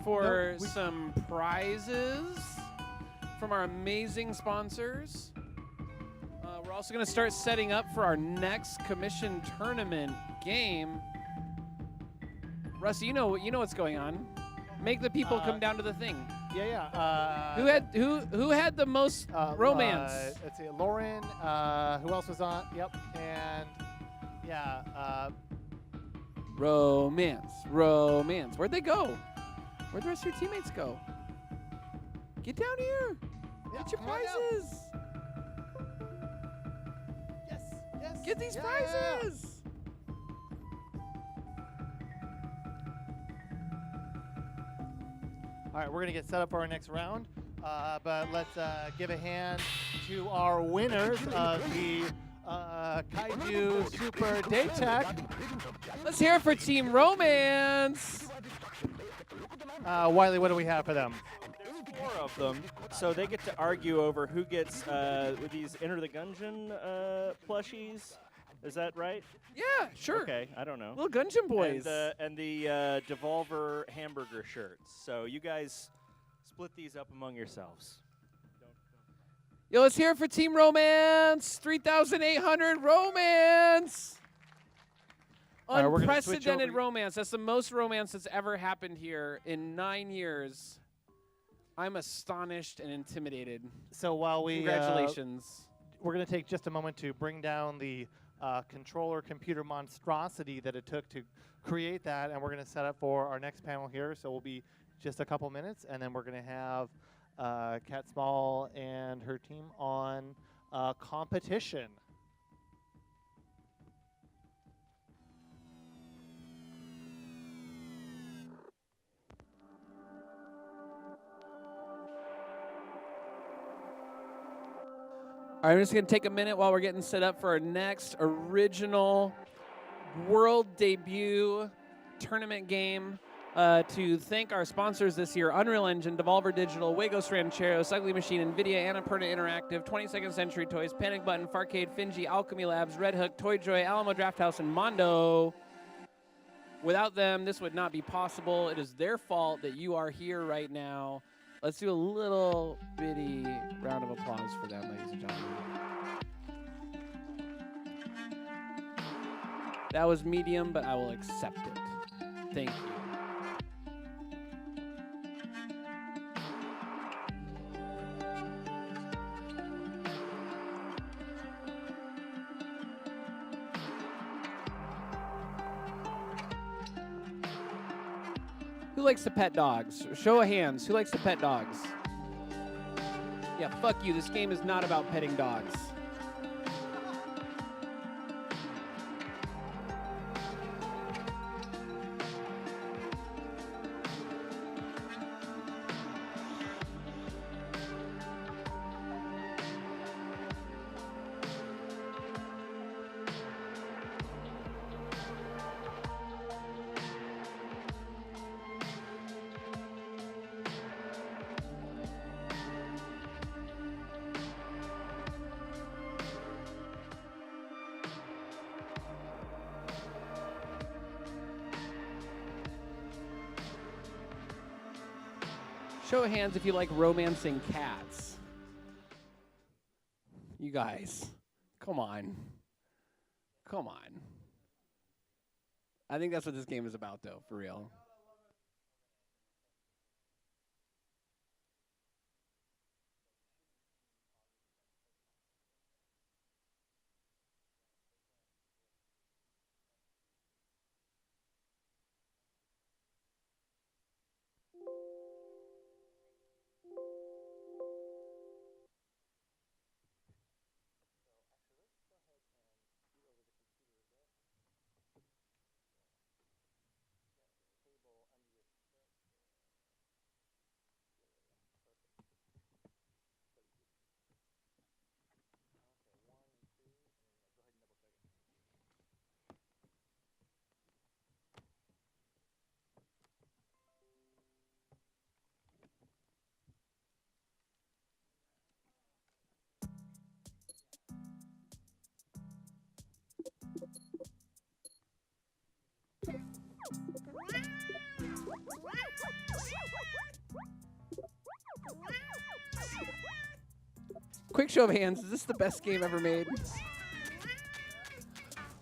for some prizes from our amazing sponsors. We're also going to start setting up for our next commission tournament game. Rusty, you know what's going on. Make the people come down to the thing. Yeah. Who had the most romance? Let's see, Lauren. Who else was on? Yep. And yeah. Romance. Where'd they go? Where'd the rest of your teammates go? Get down here. Yeah, Get your come on down. prizes. Yes, yes. Get these Yeah. prizes. All right, we're gonna get set up for our next round, but let's give a hand to our winners of the KaijuSuperDateTech. Let's hear it for Team Romance. Wiley, what do we have for them? There's 4 of them, so they get to argue over who gets with these Enter the Gungeon plushies. Is that right? Yeah, sure. Okay, I don't know. Little Gungeon boys. And the Devolver hamburger shirts. So you guys split these up among yourselves. Yo, let's hear it for Team Romance. 3,800 Romance. All right, we're gonna switch Unprecedented over. romance. That's the most romance that's ever happened here in 9 years. I'm astonished and intimidated. So while we Congratulations. we're gonna take just a moment to bring down the controller computer monstrosity that it took to create that, and we're gonna set up for our next panel here. So we'll be just a couple minutes, and then we're gonna have Catt Small and her team on ComPETition. All right, I'm just going to take a minute while we're getting set up for our next original world debut tournament game to thank our sponsors this year, Unreal Engine, Devolver Digital, Wagos Rancheros, Ugly Machine, NVIDIA, Annapurna Interactive, 22nd Century Toys, Panic Button, Farcade, Finji, Alchemy Labs, Red Hook, Toy Joy, Alamo Drafthouse, and Mondo. Without them, this would not be possible. It is their fault that you are here right now. Let's do a little bitty round of applause for them, ladies and gentlemen. That was medium, but I will accept it. Thank you. Who likes to pet dogs? Show of hands. Who likes to pet dogs? Yeah, fuck you. This game is not about petting dogs. Show of hands if you like romancing cats. You guys, come on. Come on. I think that's what this game is about, though, for real. Quick show of hands, is this the best game ever made?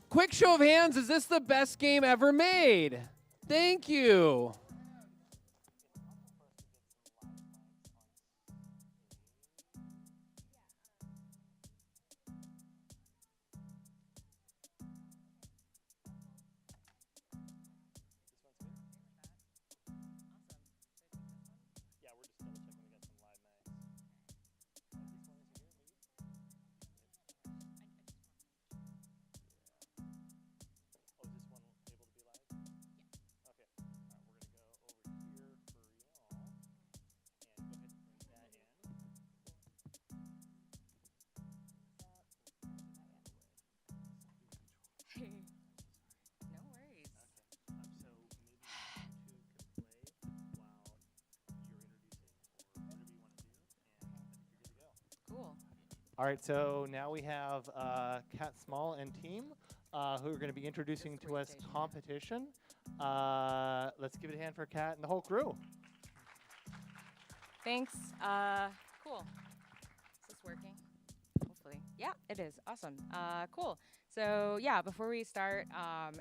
Quick show of hands, is this the best game ever made? Thank you. All right, so now we have Catt Small and team who are going to be introducing to us ComPETition. Let's give it a hand for Catt and the whole crew. Thanks. Cool. Is this working? Hopefully. Yeah, it is. Awesome. Cool. So yeah, before we start,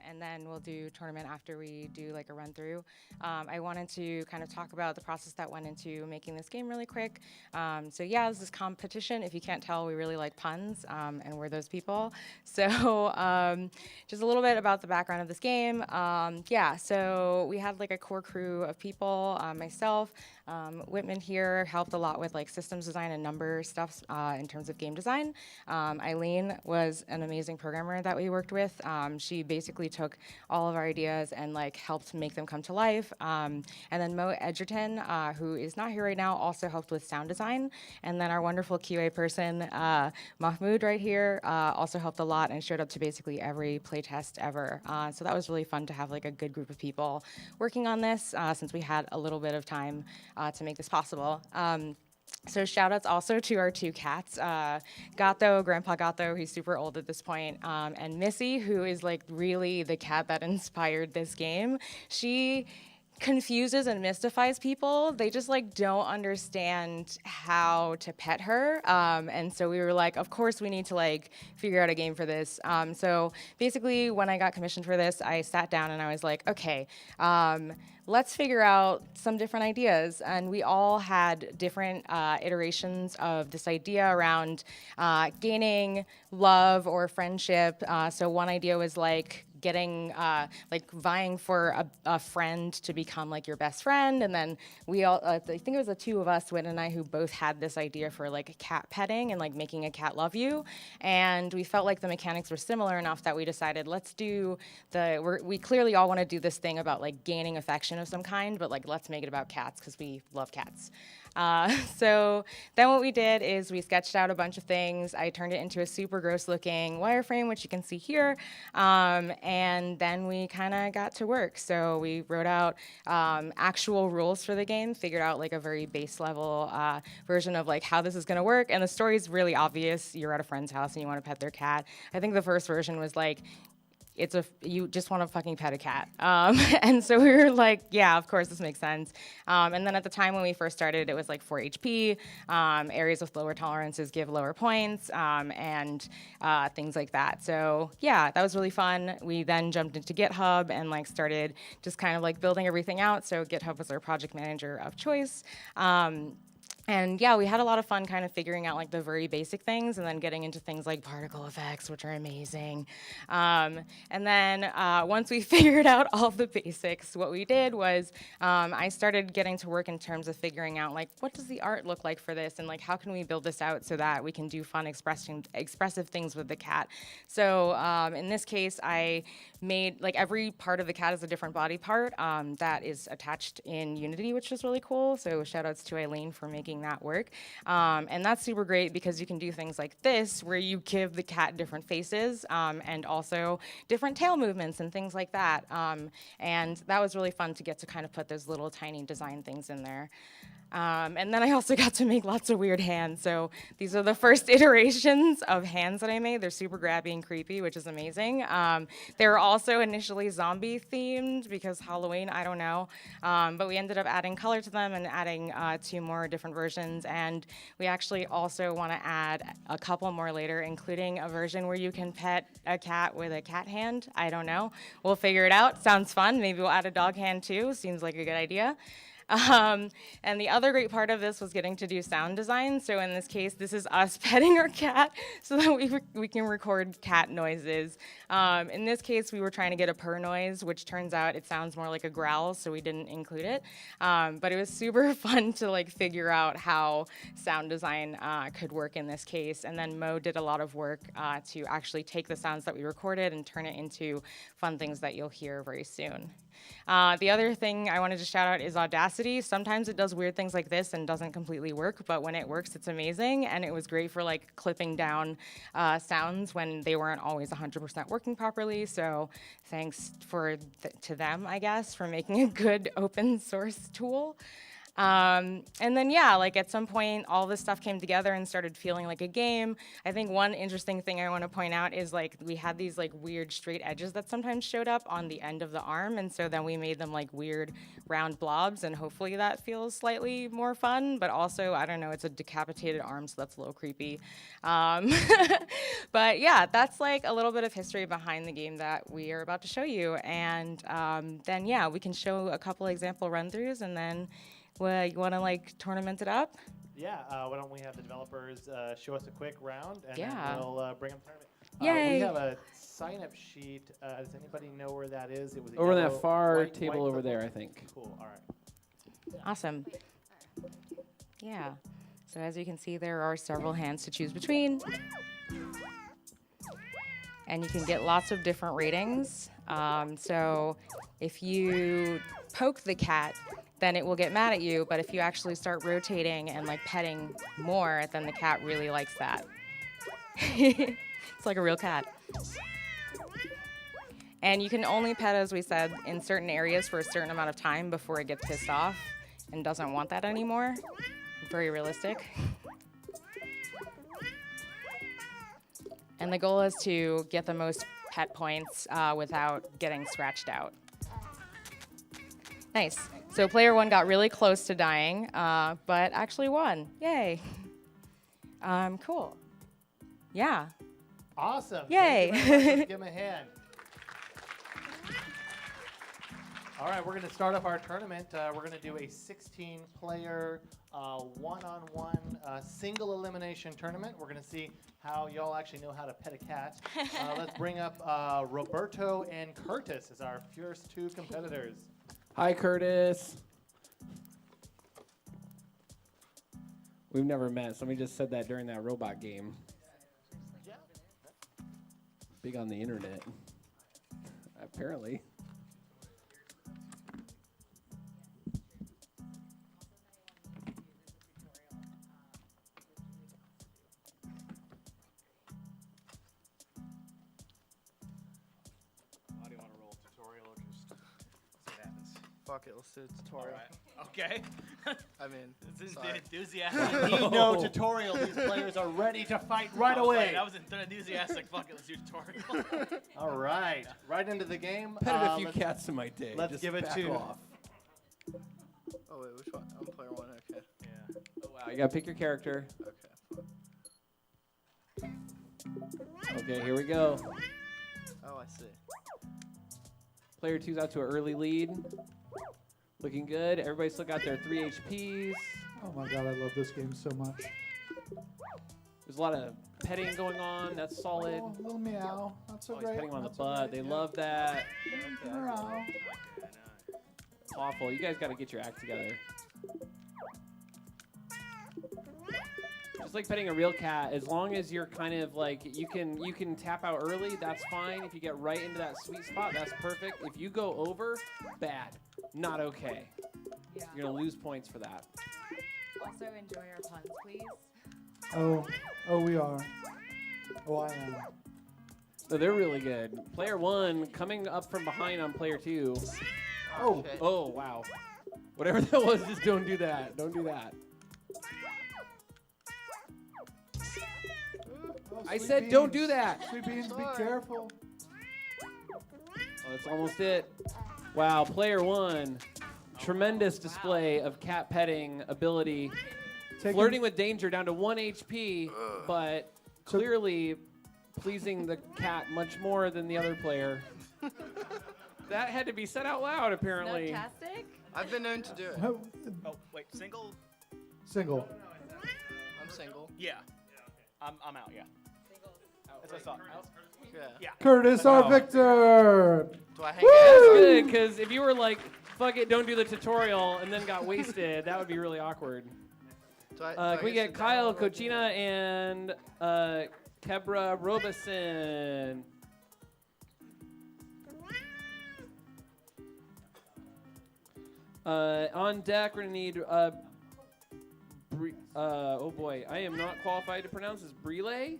and then we'll do tournament after we do like a run through, I wanted to kind of talk about the process that went into making this game really quick. So yeah, this is ComPETition. If you can't tell, we really like puns, and we're those people. So just a little bit about the background of this game. Yeah, so we had like a core crew of people, myself, Whitman here helped a lot with like systems design and number stuff in terms of game design. Eileen was an amazing programmer that we worked with. She basically took all of our ideas and like helped make them come to life. And then Mo Edgerton, who is not here right now, also helped with sound design. And then our wonderful QA person, Mahmoud right here, also helped a lot and showed up to basically every playtest ever. So that was really fun to have like a good group of people working on this since we had a little bit of time to make this possible. So shout outs also to our two cats, Gato, Grandpa Gato, he's super old at this point, and Missy, who is like really the cat that inspired this game. She confuses and mystifies people. They just like don't understand how to pet her. And so we were like, of course we need to like figure out a game for this. So basically when I got commissioned for this, I sat down and I was like, okay, let's figure out some different ideas. And we all had different iterations of this idea around gaining love or friendship. So one idea was like getting, like vying for a friend to become like your best friend. And then we all, I think it was the two of us, Whit and I, who both had this idea for like cat petting and like making a cat love you. And we felt like the mechanics were similar enough that we decided let's do we clearly all want to do this thing about like gaining affection of some kind, but like let's make it about cats because we love cats. So then what we did is we sketched out a bunch of things. I turned it into a super gross looking wireframe, which you can see here. And then we kind of got to work. So we wrote out actual rules for the game, figured out like a very base level version of like how this is going to work. And the story is really obvious. You're at a friend's house and you want to pet their cat. I think the first version was like, you just want to fucking pet a cat. And so we were like, yeah, of course, this makes sense. And then at the time when we first started, it was like 4 HP, areas with lower tolerances give lower points, and things like that. So yeah, that was really fun. We then jumped into GitHub and like started just kind of like building everything out. So GitHub was our project manager of choice. And yeah, we had a lot of fun kind of figuring out like the very basic things and then getting into things like particle effects, which are amazing. And then once we figured out all the basics, what we did was I started getting to work in terms of figuring out like what does the art look like for this and like how can we build this out so that we can do fun expressive things with the cat. So in this case, I made like every part of the cat is a different body part that is attached in Unity, which is really cool. So shout outs to Eileen for making that work. And that's super great because you can do things like this where you give the cat different faces and also different tail movements and things like that. And that was really fun to get to kind of put those little tiny design things in there. And then I also got to make lots of weird hands. So these are the first iterations of hands that I made. They're super grabby and creepy, which is amazing. They were also initially zombie themed because Halloween, I don't know. But we ended up adding color to them and adding 2 more different versions. And we actually also want to add a couple more later, including a version where you can pet a cat with a cat hand. I don't know. We'll figure it out. Sounds fun. Maybe we'll add a dog hand too. Seems like a good idea. And the other great part of this was getting to do sound design. So in this case, this is us petting our cat so that we can record cat noises. In this case, we were trying to get a purr noise, which turns out it sounds more like a growl, so we didn't include it. But it was super fun to like figure out how sound design could work in this case. And then Mo did a lot of work to actually take the sounds that we recorded and turn it into fun things that you'll hear very soon. The other thing I wanted to shout out is Audacity. Sometimes it does weird things like this and doesn't completely work, but when it works, it's amazing. And it was great for like clipping down sounds when they weren't always 100% working properly. So thanks to them, I guess, for making a good open source tool. And then, yeah, like at some point, all this stuff came together and started feeling like a game. I think one interesting thing I want to point out is like we had these like weird straight edges that sometimes showed up on the end of the arm. And so then we made them like weird round blobs. And hopefully that feels slightly more fun. But also, I don't know, it's a decapitated arm, so that's a little creepy. But yeah, that's like a little bit of history behind the game that we are about to show you. And then, yeah, we can show a couple example run-throughs and then you want to like tournament it up? Yeah, why don't we have the developers show us a quick round, and Yeah. then we'll bring them tournament. Yay. We have a sign-up sheet. Does anybody know where that is? It was a Over yellow, that far white table over clipboard. there, I think. Cool. All right. Awesome. Yeah. So as you can see, there are several hands to choose between. And you can get lots of different ratings. So if you poke the cat, then it will get mad at you. But if you actually start rotating and like petting more, then the cat really likes that. It's like a real cat. And you can only pet, as we said, in certain areas for a certain amount of time before it gets pissed off and doesn't want that anymore. Very realistic. And the goal is to get the most pet points without getting scratched out. Nice. So player one got really close to dying, but actually won. Yay. Cool. Yeah. Awesome. Yay. Thank you very much. Let's give him a hand. All right, we're going to start off our tournament. We're going to do a 16-player one-on-one single elimination tournament. We're going to see how y'all actually know how to pet a cat. Let's bring up Roberto and Curtis as our first two competitors. Hi, Curtis. We've never met. Somebody just said that during that robot game. Big on the internet. Apparently. How do you want to roll? Tutorial or just see what happens? Fuck it, let's do a tutorial. Okay. I mean, This is sorry. enthusiastic. Need no tutorial. These players are ready to fight right away. I was enthusiastic. Fuck it, let's do tutorial. All right, right into the game. Petted a few let's- cats in my day. let's Just give it back to- off. Oh wait, which one? I'm player one. Okay. Yeah. Oh, wow, you gotta pick your character. Okay. Okay, here we go. Oh, I see. Player two's out to an early lead. Looking good. Everybody still got their 3 HPs. Oh my god, I love this game so much. There's a lot of petting going on. That's solid. Oh, little meow. Not so Oh, he's great. petting him on the not so butt. great. They Yeah. love that. Meow. It's awful. You guys got to get your act together. Just like petting a real cat, as long as you're kind of like you can tap out early, that's fine. If you get right into that sweet spot, that's perfect. If you go over, bad, not okay. Yeah. You're gonna lose points for that. Also enjoy our puns, please. Oh, we are. Oh, I am. So they're really good. Player one coming up from behind on player two. Oh, shit. Oh wow, whatever that was, just don't do that. Don't do that. Oh, I sweet said don't do beans. that. Sweet beans, be Sorry. careful. Oh, that's almost it. Wow, player one. Tremendous display of cat petting ability. Flirting with danger down to 1 HP, but So- clearly pleasing the cat much more than the other player. That had to be said out loud, apparently. Fantastic. I've been known to do it. Oh, Oh, wait, single? single. I'm single. Yeah. I'm out, yeah. As I saw. Yeah. Yeah. Curtis, our Wow. victor. Do I hang That's out? good, because if you were like, fuck it, don't do the tutorial, and then got wasted, that would be really awkward. Do I Can we get get sit Kyle, down or- Cochina, and Kebra Robeson? On deck, we're gonna need. Oh boy, I am not qualified to pronounce this. Brile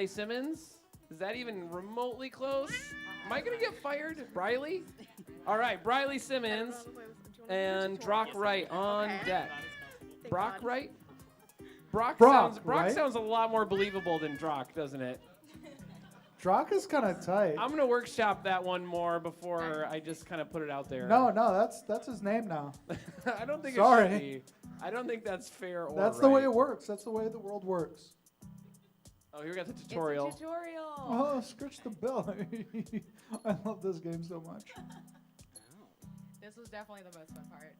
Simmons. Is that even remotely close? Am I gonna get fired, Briley? All right, Briley Simmons. And Brock right on deck. Brock right? Brock right? sounds a lot more believable than Drock, doesn't it? Drock is kind of tight. I'm gonna workshop that one more before I just kind of put it out there. No, that's his name now. I don't think Sorry. it should be. I don't think that's fair or That's right. the way it works. That's the way the world works. Oh, here we got the tutorial. It's a tutorial. Oh, scratch the bell. I love this game so much. This was definitely the most fun part.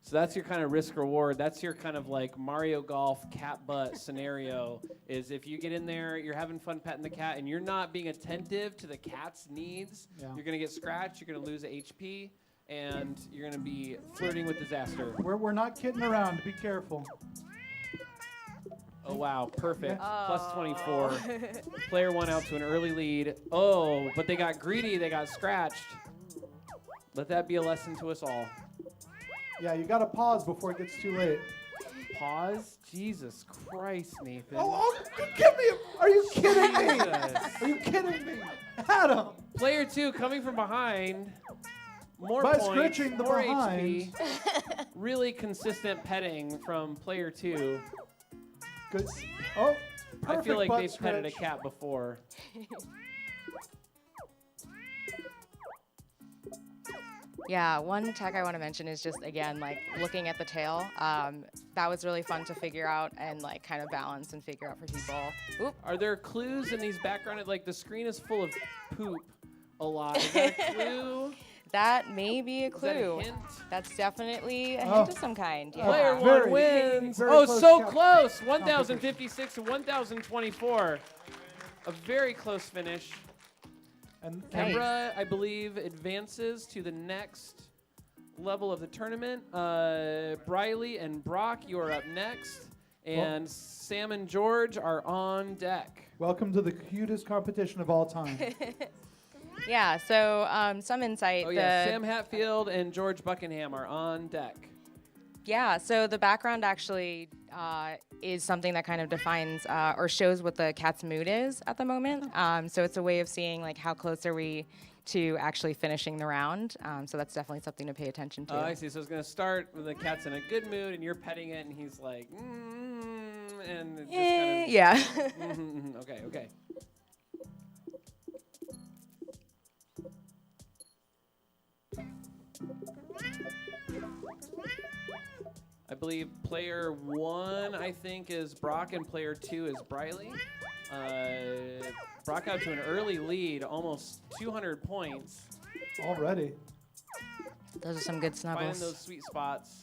So that's your kind of risk reward. That's your kind of like Mario Golf cat butt scenario. Is if you get in there, you're having fun petting the cat, and you're not being attentive to the cat's needs, you're gonna get scratched. You're gonna lose HP, and you're gonna be flirting with disaster. We're not kidding around. Be careful. Oh wow, perfect. Oh. Plus 24. Player 1 out to an early lead. Oh, but they got greedy. They got scratched. Let that be a lesson to us all. Yeah, you gotta pause before it gets too late. Pause? Jesus Christ, Nathan. Oh, give me! Are you kidding me? Jesus. Are you kidding me, Adam? Player 2 coming from behind. More By points, scratching the more behind. HP. Really consistent petting from player 2. Good. Oh, perfect I feel like butt they've petted a scratch. cat before. Yeah, one tech I want to mention is just, again, like looking at the tail. That was really fun to figure out and like kind of balance and figure out for people. Oop. Are there clues in these background? Like the screen is full of poop a lot. Is that a clue? That may be a Is that a clue. hint? That's definitely a Oh. hint of some kind. Yeah. Player Very, 1 wins. very Oh, close so cap- close. 1,056 to 1,024. A very close finish. And Nice. Kemra, I believe, advances to the next level of the tournament. Briley and Brock, you are up next. And Sam and George are on deck. welcome to the cutest competition of all time. Yeah, so some insight. Oh, yeah. Sam Hatfield and George Buckingham are on deck. Yeah, so the background actually is something that kind of defines or shows what the cat's mood is at the moment. So it's a way of seeing like how close are we to actually finishing the round. So that's definitely something to pay attention to. Oh, I see. So it's going to start with the cat's in a good mood, and you're petting it, and he's like, and it just kind of, Yeah. Okay, okay. I believe player 1, I think, is Brock, and player 2 is Briley. Brock out to an early lead, almost 200 points. Already. Those are some good Finding snuggles. those sweet spots.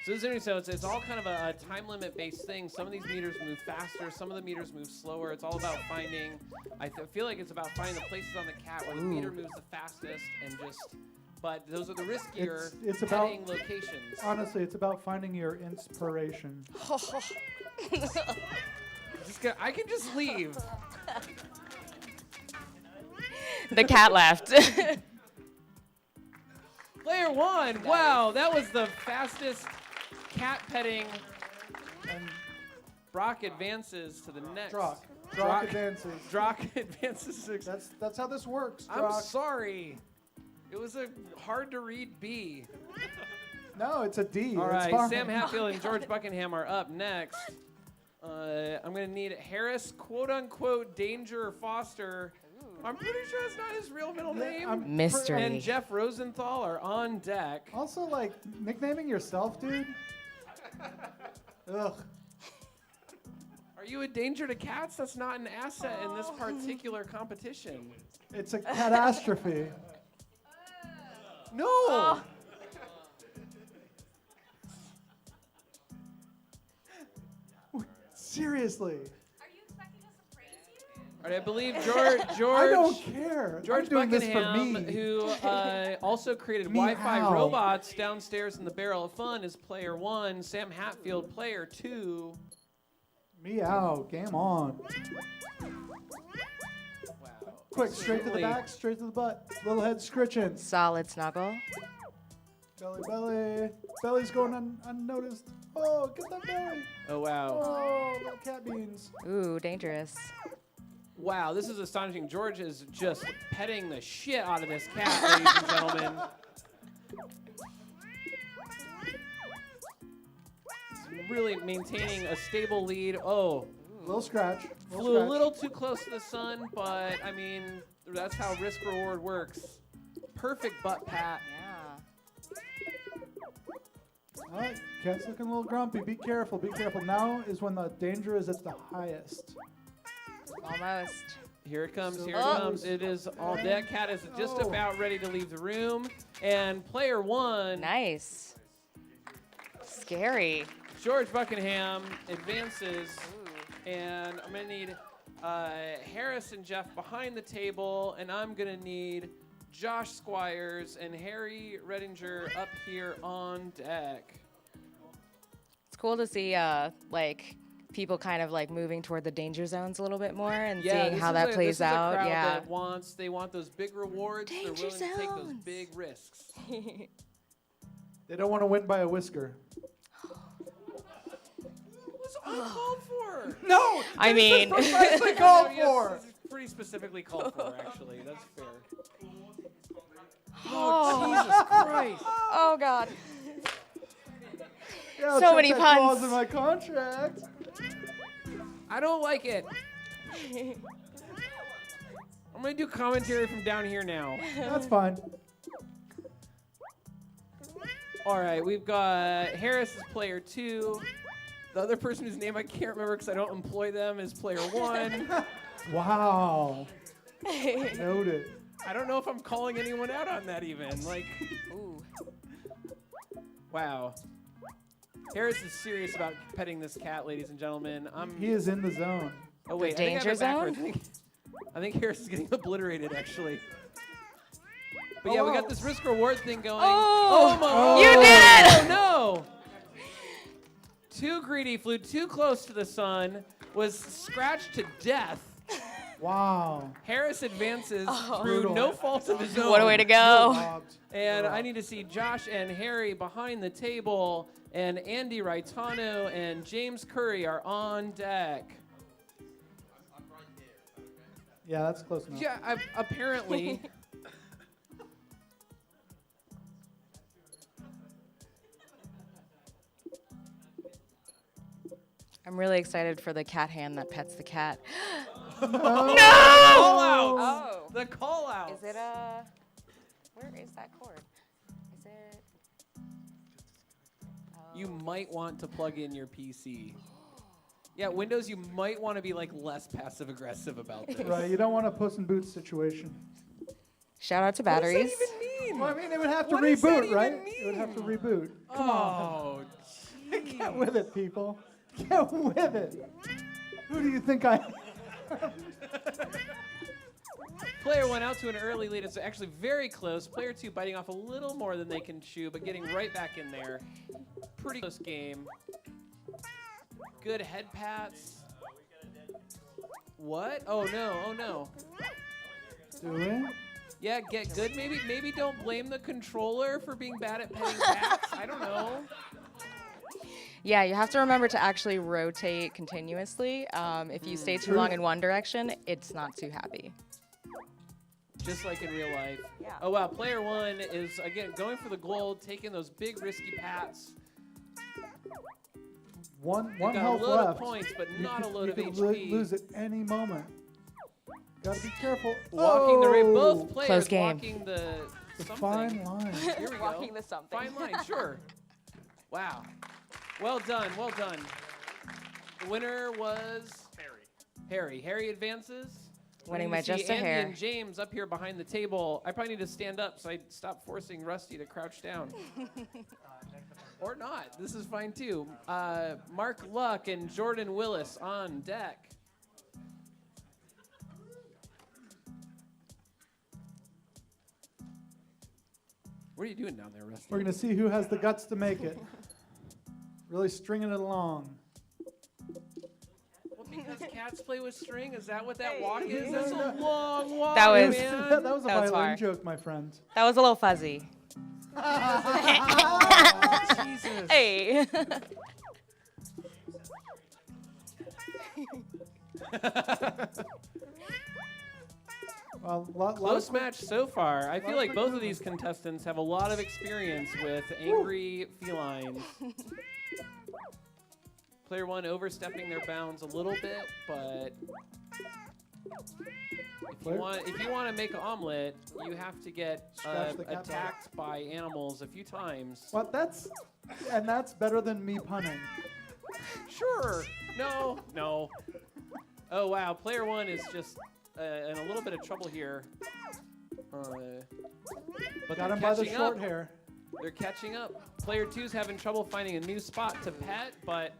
So this is interesting. So it's all kind of a time limit based thing. Some of these meters move faster. Some of the meters move slower. It's all about finding. I feel like it's about finding the places on the cat where the meter moves the fastest and just. But those are the riskier It's about- petting locations. Honestly, it's about finding your inspiration. I can just leave. The cat left. Player 1. Wow, that was the fastest cat petting. And Brock advances to the next. Drock Drock- advances. Drock advances. That's how this works, I'm Drock. sorry. It was a hard to read B. No, it's a D. All It's right, fine. Sam Hatfield and George Buckingham are up next. I'm going to need Harris, quote-unquote, Danger Foster. I'm pretty sure that's not his real middle name. Mystery. And Jeff Rosenthal are on deck. Also, like, nicknaming yourself, dude. Ugh. Are you a danger to cats? That's not an asset in this particular competition. It's a catastrophe. No! Seriously. All right, I believe George. I don't care. George I'm doing this for Buckingham, me. who also created Meow. Wi-Fi robots downstairs in the Barrel of Fun, is player 1. Sam Hatfield, player 2. Meow. Game on. Wow. Quick, straight to the back, straight to the butt. Little head scritching. Solid snuggle. Belly, belly. Belly's going unnoticed. Oh, get that belly. Oh wow. Oh, little cat beans. Ooh, dangerous. Wow, this is astonishing. George is just petting the shit out of this cat, ladies and gentlemen. He's really maintaining a stable lead. Oh, Little scratch. flew a little too close to the sun, but I mean, that's how risk reward works. Perfect butt pat. Yeah. All right, Cat's looking a little grumpy. Be careful, be careful. Now is when the danger is at the highest. Almost. Here it comes, here Oh. it comes. It is all dead. Cat is just Oh. about ready to leave the room. And player one, Nice. Scary. George Buckingham, advances. And I'm going to need Harris and Jeff behind the table. And I'm going to need Josh Squires and Harry Redinger up here on deck. It's cool to see like people kind of like moving toward the danger zones a little bit more and Yeah, seeing this how is that a- plays this is a out. crowd Yeah. that they want those big rewards. Danger They're willing to take those zones. big risks. They don't want to win by a whisker. What's uncalled for? No! I mean, Precisely called Yes, for! this is pretty specifically called for, actually. That's fair. Oh. Jesus Christ. oh God. Yeah, I'll So check many that clause puns. in my contract. I don't like it. I'm going to do commentary from down here now. That's fine. All right, we've got Harris as player 2. The other person whose name I can't remember because I don't employ them is player 1. Wow. Noted. I don't know if I'm calling anyone out on that even. Like, Ooh. wow. Harris is serious about petting this cat, ladies and gentlemen. He is in the zone. Oh wait, The I think I have danger it backwards. zone? I think Harris is getting obliterated actually. But Oh, yeah, we wow. got this risk reward thing going. Oh, my! you did it! Oh no! Too greedy, flew too close to the sun, was scratched to death. Wow. Harris advances through Brutal. no fault of his own. What a way to go. Robbed. And I need to see Josh and Harry behind the table, and Andy Raitano and James Curry are on deck. Yeah, that's close enough. Yeah, apparently. I'm really excited for the cat hand that pets the cat. Call outs. Oh. The call outs. Is it a? Where is that cord? Is it? You might want to plug in your PC. Yeah, Windows, you might want to be like less passive aggressive about this. Right, you don't want a Puss in Boots situation. Shout out to What does batteries. that even mean? Well, I mean, it would have to What does that reboot, right? even It would have to mean? reboot. Come on. Oh, Get with it, people. Get with it. Who do you think I am? Player 1 out to an early lead. It's actually very close. Player 2 biting off a little more than they can chew, but getting right back in there. Pretty close game. Good head pats. What? Oh no, oh no. Do we? Yeah, get good. Maybe don't blame the controller for being bad at petting cats. I don't know. Yeah, you have to remember to actually rotate continuously. If you stay too long in one direction, it's not too happy. Just like in real life. Yeah. Oh wow, player 1 is again going for the gold, taking those big risky pats. One Got health a load left. of points, but not a load you of could HP. lose at any moment. Gotta be careful. Walking the rate, both Oh, players Close game. walking the it's a something. fine line. Here we Walking go. the something. Fine line, sure. Wow. Well done, well done. The winner was Harry. Harry advances. Winning We by see just a Andy hair. and James up here behind the table. I probably need to stand up so I stop forcing Rusty to crouch down. Or not. This is fine too. Mark Luck and Jordan Willis on deck. What are you doing down there, Rusty? We're gonna see who has the guts to make it. Really stringing it along. Well, because cats play with string? Is that what that walk is? That's a long walk, That was- man. that was a That was violin far. joke, my friend. That was a little fuzzy. Jesus. Hey. Well, lot Close of match so far. I feel like quick both of movement. these contestants have a lot of experience with angry felines. Player 1 overstepping their bounds a little bit, but if you want to make an omelet, you have to get Scratch the cat attacked by animals a few times. Well, that's better than me punning. Sure. No. No. Oh wow. Player 1 is just in a little bit of trouble here. But Got they're him by the catching short up. hair. They're catching up. Player 2's having trouble finding a new spot to pet, but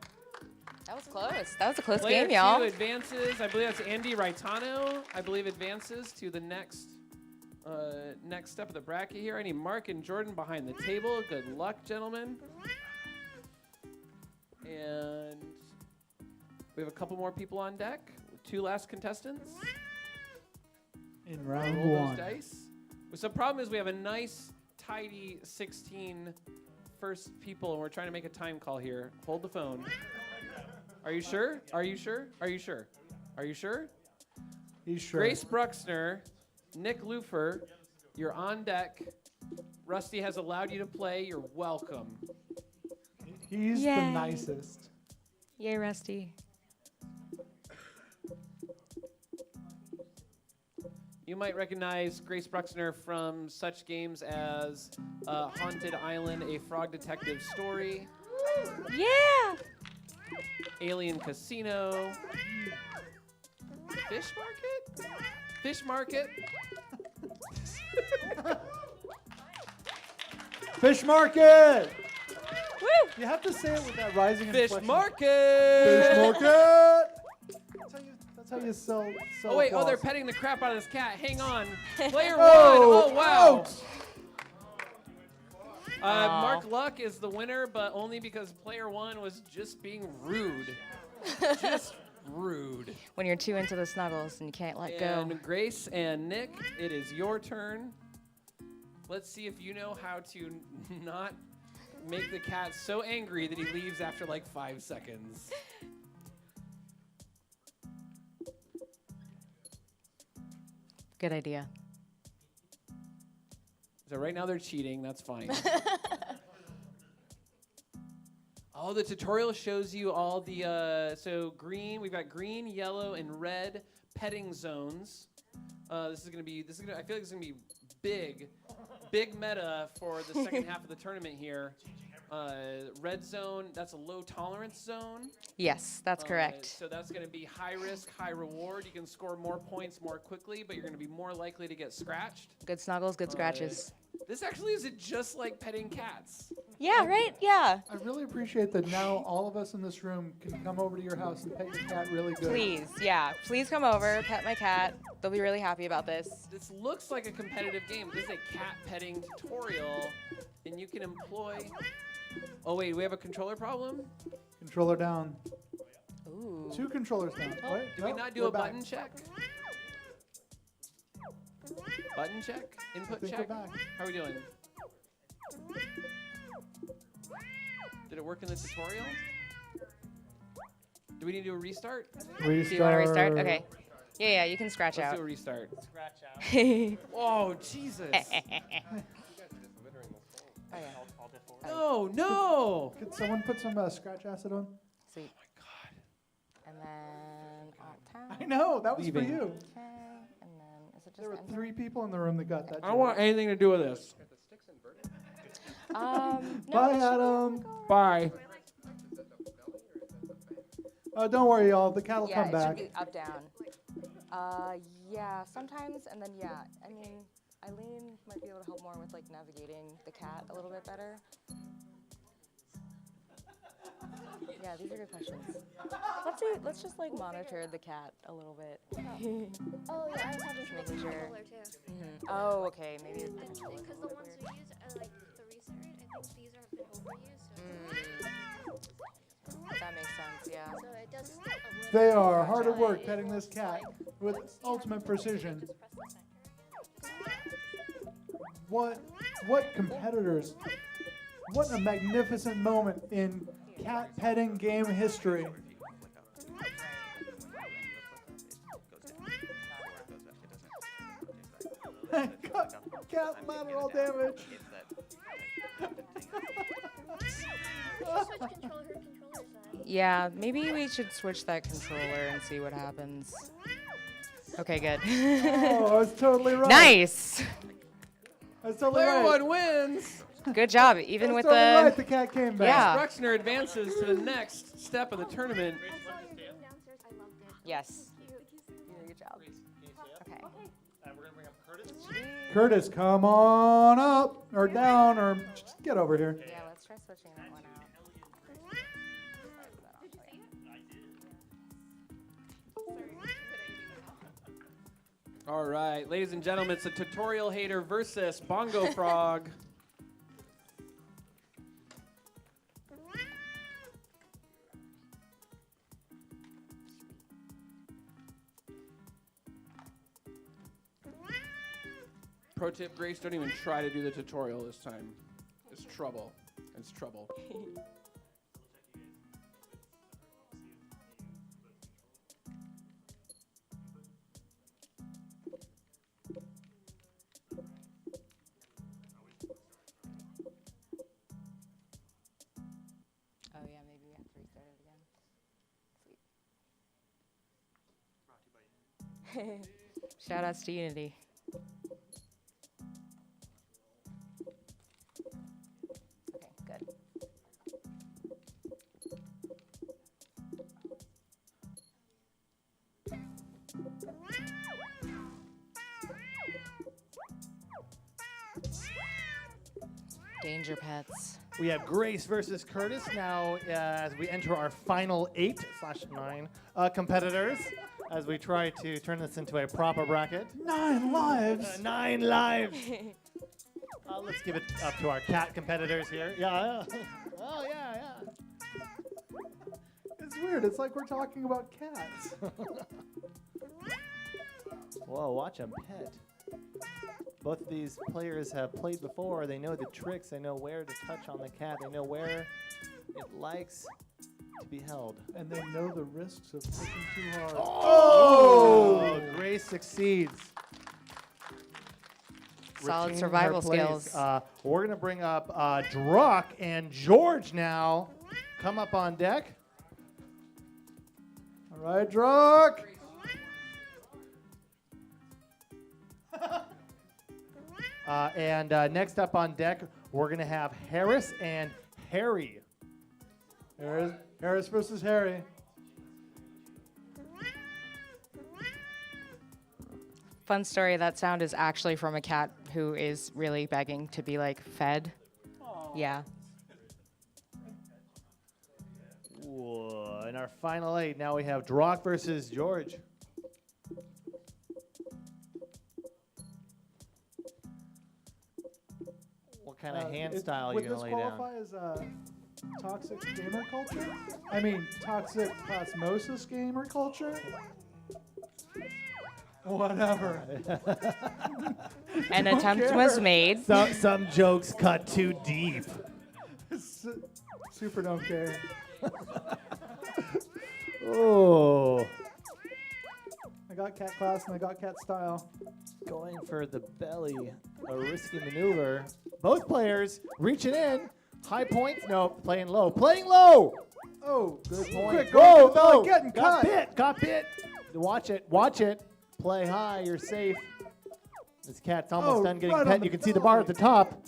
That was close. That was a close player game, y'all. 2 advances. I believe that's Andy Raitano. I believe advances to the next step of the bracket here. I need Mark and Jordan behind the table. Good luck, gentlemen. And we have a couple more people on deck. 2 last contestants. In round Roll those 1. dice. So the problem is we have a nice, tidy 16 first people, and we're trying to make a time call here. Hold the phone. Are you sure? Are you sure? Are you sure? Are you sure? He's sure. Grace Bruxner, Nick Lufer, you're on deck. Rusty has allowed you to play. You're welcome. He's Yay. the nicest. Yay, Rusty. You might recognize Grace Bruxner from such games as Haunted Island, A Frog Detective Story, Yeah. Alien Casino, Fish Market? Fish Market? Fish market! Woo! You have to say it with that rising Fish inflection. Market! Fish market! That's how you sell Oh wait, oh they're applause. petting the crap out of this cat. Hang on. Player Oh, 1. Oh wow. out. Mark Luck is the winner, but only because player 1 was just being rude. Just rude. When you're too into the snuggles and you can't let go. And Grace and Nick, it is your turn. Let's see if you know how to not make the cat so angry that he leaves after like 5 seconds. Good idea. So right now they're cheating. That's fine. Oh, the tutorial shows you all the so green. We've got green, yellow, and red petting zones. This is gonna. I feel like it's gonna be big meta for the second half of the tournament here. Red zone. That's a low tolerance zone. Yes, that's correct. So that's going to be high risk, high reward. You can score more points more quickly, but you're going to be more likely to get scratched. Good snuggles, good scratches. This actually is just like petting cats. Yeah, right? Yeah. I really appreciate that now all of us in this room can come over to your house and pet your cat really good. Please, yeah. Please come over, pet my cat. They'll be really happy about this. This looks like a competitive game. This is a cat petting tutorial, and you can employ... Oh, wait, we have a controller problem? Controller down. Ooh. 2 controllers down. Oh, Wait, did we no, not do we're a back. button check? Button check? Input think we're check? back. How are we doing? Did it work in the tutorial? Do we need to do a restart? Do you want to restart? Okay. Yeah, you can scratch Let's out. do a restart. Scratch out. Oh, Jesus. Oh, yeah. I'll default. No, no. Could someone put some scratch acid on? Sweet. God. And then alt I know, that was Leaving. for you. Okay. And then is it just There were enter? 3 people in the room that got that. I don't want anything to do with this. No, Bye, it should Adam. Bye. Don't worry, y'all. The cat will Yeah, come it back. should be up, down. Yeah, sometimes, and then yeah. I mean, Eileen might be able to help more with like navigating the cat a little bit better. Yeah, these are good questions. Let's just like monitor the cat a little bit. Oh yeah, I was having Just trouble making sure. controller too. Oh, okay, maybe it's the Because controller. the ones we use are like the recent, I think these have been overused. So, That makes sense, yeah. so it does a little They bit, are hard at but work it petting this won't, cat like, with once you have ultimate control, you precision. just press the center. What competitors? What a magnificent moment in cat petting game history. Cat lateral damage. Switch controller, her controller's on. Yeah, maybe we should switch that controller and see what happens. Okay, good. Oh, I was totally right. Nice. I was totally Player right. one wins. Good job. I Even was with totally the right. The cat came back. Yeah. Bruxner advances to the next step of the tournament. I saw your game downstairs. I loved it. yes. Cute. Good job. Okay. And we're going to bring up Curtis. Curtis, come on up or down or just get over here. Yeah, let's try switching that one out. All right, ladies and gentlemen, it's a tutorial hater versus Bongo Frog. Pro tip, Grace, don't even try to do the tutorial this time. It's trouble. It's trouble. Oh yeah, maybe we have to restart it again. Sweet. Shout outs to Unity. Okay, good. Danger pets. We have Grace versus Curtis now as we enter our final 8/9 competitors as we try to turn this into a proper bracket. 9 lives. 9 lives. Let's give it up to our cat competitors here. Yeah. Oh, yeah. It's weird. It's like we're talking about cats. Whoa, watch them pet. Both of these players have played before. They know the tricks. They know where to touch on the cat. They know where it likes to be held. And they know the risks of pushing too hard. Oh! Grace succeeds. Solid Retaining survival her place. skills. We're going to bring up Druck and George now. Come up on deck. All right, Druck. And next up on deck, we're going to have Harris and Harry. Harris versus Harry. Fun story, that sound is actually from a cat who is really begging to be like fed. Yeah. Whoa, in our final 8, now we have Druck versus George. What kind of hand style are you going to lay down? Would this qualify as toxic gamer culture? I mean, toxic plasmosis gamer culture? Whatever. An attempt was made. Some jokes cut too deep. Super don't care. Oh. I got cat class and I got cat style. Going for the belly, a risky maneuver. Both players reaching in. High points, no, playing low. Playing low! Oh, good point. Quick, Whoa, go, whoa, getting got cut. got bit. Watch it. Play high, you're safe. This cat's almost done getting right on pet. the You can see the bar at the top.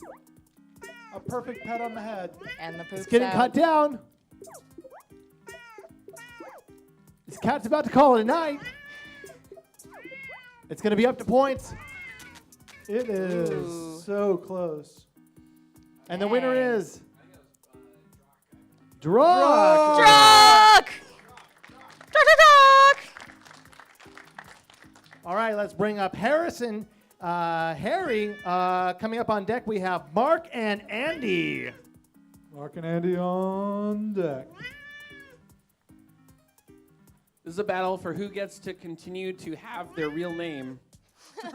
A perfect pet on the head. And the poop's It's getting out. cut down. This cat's about to call it a night. It's going to be up to points. It is Ooh. so close. And the winner Dang. is Druck. Druck! Druck! All right, let's bring up Harrison. Harry, coming up on deck, we have Mark and Andy. Mark and Andy on deck. This is a battle for who gets to continue to have their real name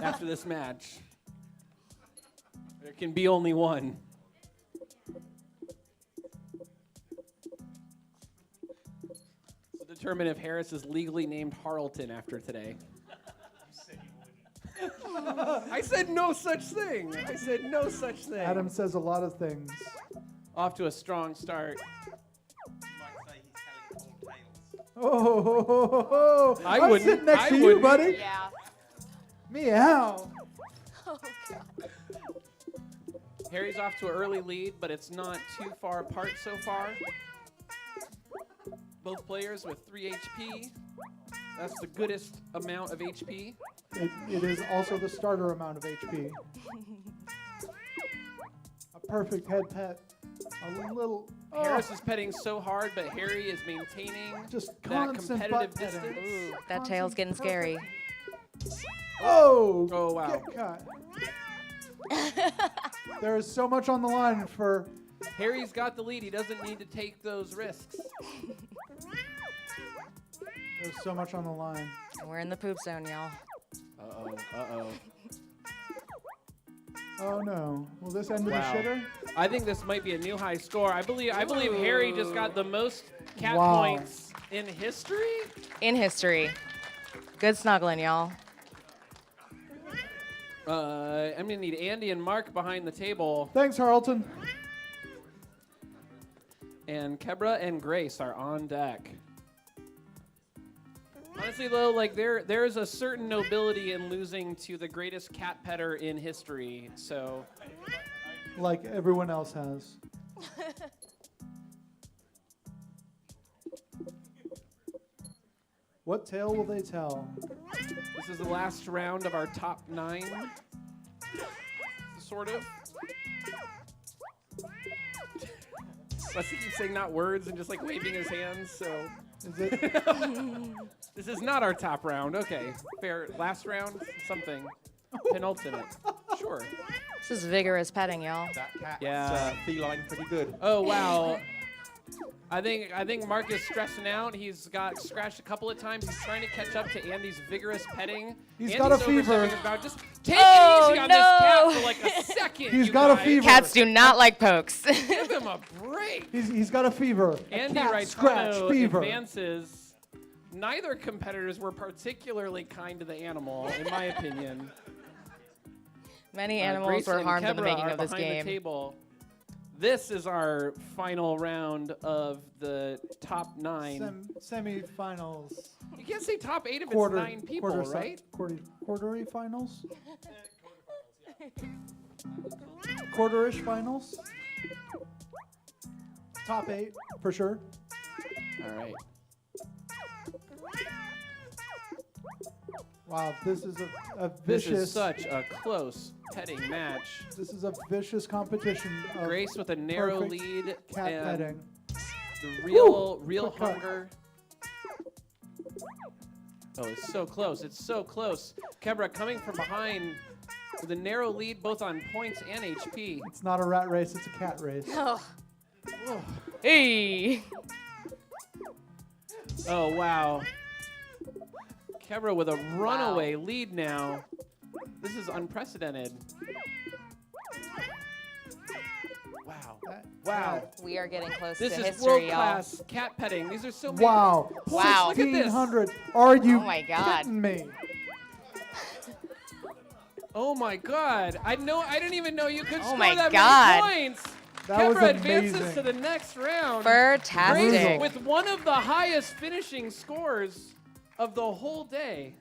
after this match. There can be only one. To determine if Harris is legally named Harleton after today. I said no such thing. I said no such thing. Adam says a lot of things. Off to a strong start. Oh, I I'm wouldn't- sitting next I to you, wouldn't. buddy. Yeah. Meow. Oh god. Harry's off to an early lead, but it's not too far apart so far. Both players with 3 HP. That's the goodest amount of HP. It is also the starter amount of HP. A perfect head pet. A little. Harris is petting so hard, but Harry is maintaining Just that constant butt competitive petting. distance. That tail's getting scary. Oh! Oh, wow. Get caught. There is so much on the line for. Harry's got the lead. He doesn't need to take those risks. There's so much on the line. We're in the poop zone, y'all. Uh-oh, uh-oh. Oh no! Will this end Wow. in a shitter? I think this might be a new high score. I believe Harry just got the most cat Wow. points in history. In history. Good snuggling, y'all. I'm gonna need Andy and Mark behind the table, Thanks, Harleton. and Kebra and Grace are on deck. Honestly, though, like there's a certain nobility in losing to the greatest cat petter in history. So Like everyone else has. What tale will they tell? this is the last round of our top 9, sort of. Leslie keeps saying not words and just like waving his hands. So Is it? this is not our top round. Okay, fair. Last round, something. Penultimate. Sure. This is vigorous petting, y'all. That cat's Yeah. feline pretty good. Oh wow. I think Mark is stressing out. He's got scratched a couple of times. He's trying to catch up to Andy's vigorous petting. He's Andy's got a fever. overstepping his bound. Just take Oh, it easy on no. this cat for like a second. He's you got a guys. fever. Cats do not like pokes. Give him a break. He's got a fever. Andy cat scratch Raitano fever. advances. Neither competitors were particularly kind to the animal, in my opinion. Many Grace animals were and harmed in the Kebra making are of this behind the game. table. This is our final round of the top 9. Semi-finals. You can't say top 8 if Quarter, it's 9 people, right? Quarter finals? Quarter-ish finals? Top 8, for sure. All right. Wow, this is a This vicious. is such a close petting match. This is a vicious competition of Grace with a narrow perfect lead cat and petting. the real Quick cut. hunger. Oh, it's so close. It's so close. Kebra coming from behind with a narrow lead both on points and HP. It's not a rat race, it's a cat race. Oh. Hey. Oh, wow. Kebra with a runaway lead now. This is unprecedented. Wow. Wow. We are getting close This to is history, y'all. world-class cat petting. These are so many. Wow. Wow. Look at this. 1,600. Are you Oh my God. kidding me? Oh my God! I didn't even know you could Oh score my that God. many points. That was Kebra advances amazing. to the next round. Fantastic. Brutal. With one of the highest finishing scores of the whole day.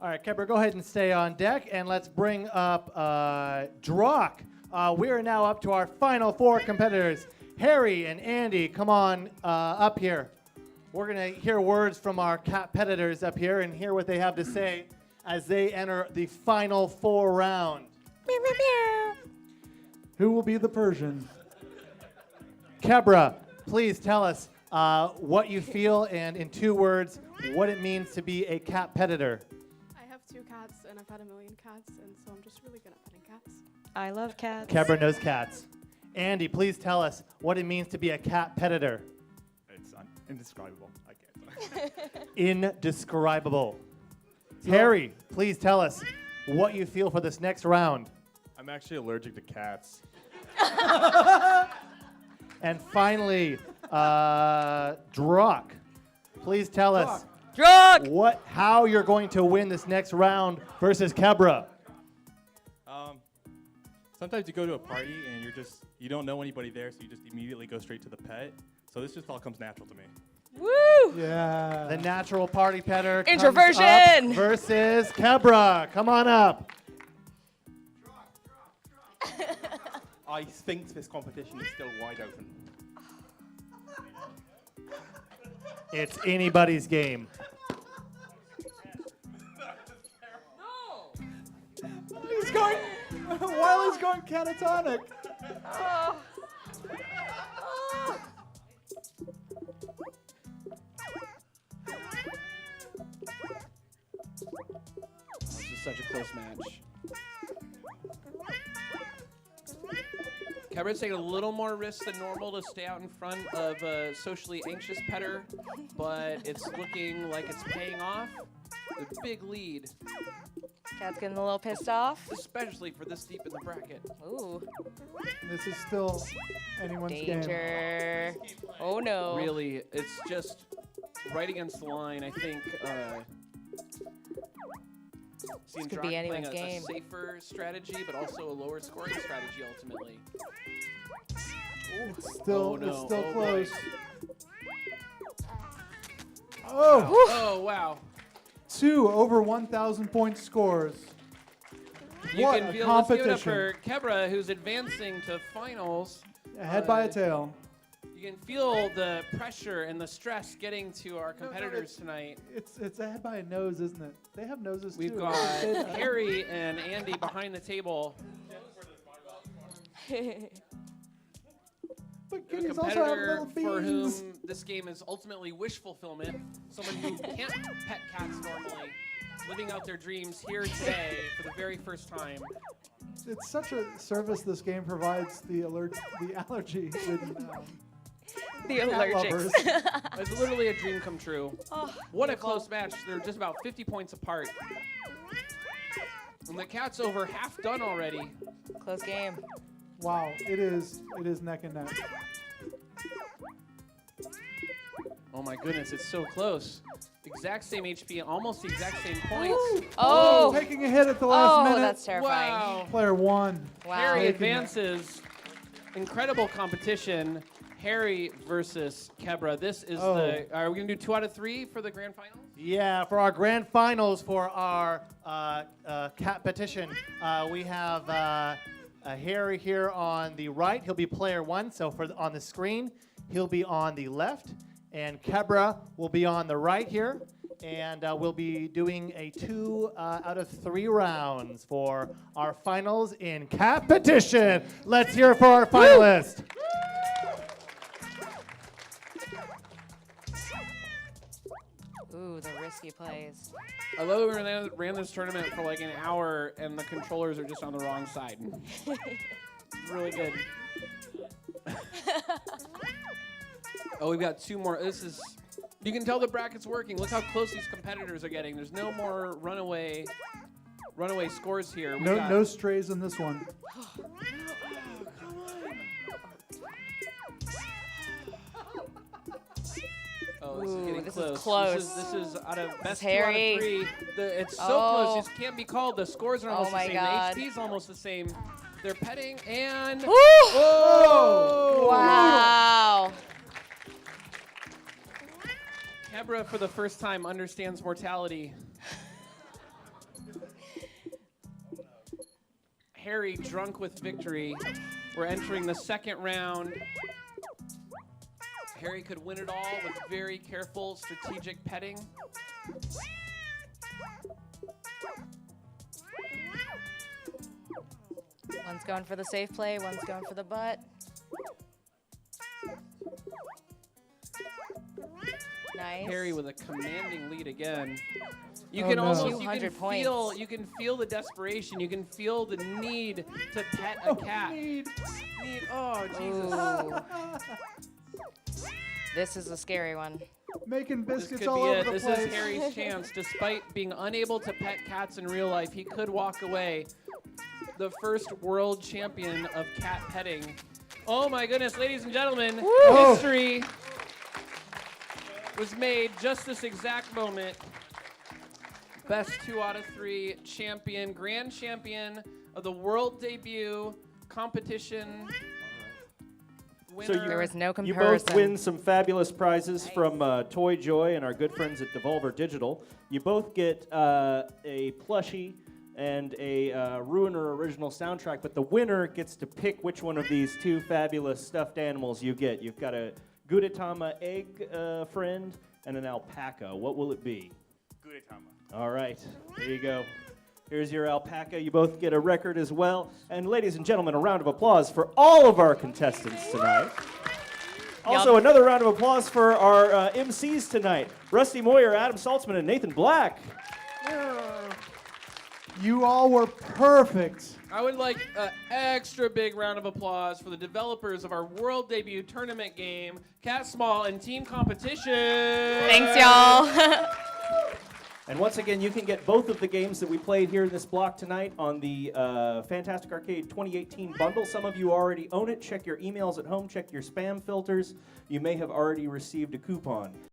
All right, Kebra, go ahead and stay on deck, and let's bring up Drock. We are now up to our final 4 competitors. Harry and Andy, come on up here. We're going to hear words from our cat competitors up here and hear what they have to say as they enter the final 4 round. Who will be the Persian? Kebra, please tell us what you feel and in 2 words, what it means to be a cat competitor. I have 2 cats, and I've had a million cats, and so I'm just really good at petting cats. I love cats. Kebra knows cats. Andy, please tell us what it means to be a cat competitor. It's indescribable. I can't. Indescribable. Harry, please tell us what you feel for this next round. I'm actually allergic to cats. And finally, Drock, please tell us Drug! how you're going to win this next round versus Kebra. Sometimes you go to a party and you don't know anybody there, so you just immediately go straight to the pet. So this just all comes natural to me. Woo! Yeah. The natural party petter comes Introversion! up versus Kebra. Come on up. I think this competition is still wide open. It's anybody's game. He's going, while he's going catatonic. This is such a close match. Kebra's taking a little more risk than normal to stay out in front of a socially anxious petter, but it's looking like it's paying off. The big lead, Cat's getting a little pissed off. especially for this deep in the bracket. Ooh. This is still anyone's game. Danger. Oh no. Really, it's just right against the line. I think seeing could Drock be anyone's playing a game. safer strategy, but also a lower scoring strategy ultimately. It's still, Oh, no. it's still Oh, close. boy. Oh, Oh wow! 2 over 1,000 point scores. You What can a feel, let's give it up competition. for Kebra, who's advancing to finals. Ahead by a tail. You can feel the pressure and the stress getting to our competitors tonight. It's ahead by a nose, isn't it? They have noses We've too. got Harry and Andy behind the table. But A kitties also have competitor little for beans. whom this game is ultimately wish fulfillment. Someone who can't pet cats normally, living out their dreams here today for the very first time. It's such a service this game provides the allergy ridden The cat allergics. lovers. It's literally a dream come true. Oh, What a beautiful. close match. They're just about 50 points apart. And the cat's over half done already. Close game. Wow, it is neck and neck. Oh my goodness, it's so close. Exact same HP, almost the exact same points. Oh. Taking a hit at the last Oh, minute. that's terrifying. Wow. Player 1. Wow. Harry Taking it. advances. Incredible competition. Harry versus Kebra. This is Oh. are we going to do 2 out of 3 for the grand finals? Yeah, for our grand finals for our ComPETition, we have Harry here on the right. He'll be player 1. So on the screen, he'll be on the left, and Kebra will be on the right here. And we'll be doing a 2 out of 3 rounds for our finals in ComPETition. Let's hear it for our finalists. Ooh, the risky plays. I love that we ran this tournament for like an hour and the controllers are just on the wrong side. Really good. Oh, we've got 2 more. You can tell the bracket's working. Look how close these competitors are getting. There's no more runaway scores here. We got- No strays in this one. Oh, this is Ooh, getting this close. is close. This is out of best 2 out Harry. of 3. It's so Oh. close. This can't be called. The scores are Oh almost my the same. God. The HP is almost the same. They're petting and Woo! oh! Wow. Kebra, for the first time, understands mortality. Harry, drunk with victory. We're entering the second round. Harry could win it all with very careful, strategic petting. One's going for the safe play, one's going for the butt. Nice. Harry with a commanding lead again. You Oh, can no. almost 200 you can feel the desperation. You can feel the need to pet a cat. Need. Oh Jesus. Ooh. This is a scary one. Making This biscuits could all be over it. the This place. is Harry's chance. Despite being unable to pet cats in real life, he could walk away the first world champion of cat petting. Oh my goodness, ladies and gentlemen, history was made just this exact moment. Best 2 out of 3 champion, grand champion of the world debut ComPETition winner. So There was no You comparison. both win some fabulous prizes from Toy Joy and our good friends at Devolver Digital. You both get a plushie and a Ruiner original soundtrack, but the winner gets to pick which one of these two fabulous stuffed animals you get. You've got a Gudetama egg friend and an alpaca. What will it be? Gudetama. All right, there you go. Here's your alpaca. You both get a record as well. And ladies and gentlemen, a round of applause for all of our contestants tonight. Also, another round of applause for our MCs tonight. Rusty Moyer, Adam Saltzman, and Nathan Black. You all were perfect. I would like an extra big round of applause for the developers of our world debut tournament game, Catt Small and Team ComPETition. Thanks, y'all. And once again, you can get both of the games that we played here in this block tonight on the Fantastic Arcade 2018 bundle. Some of you already own it. Check your emails at home. Check your spam filters. You may have already received a coupon.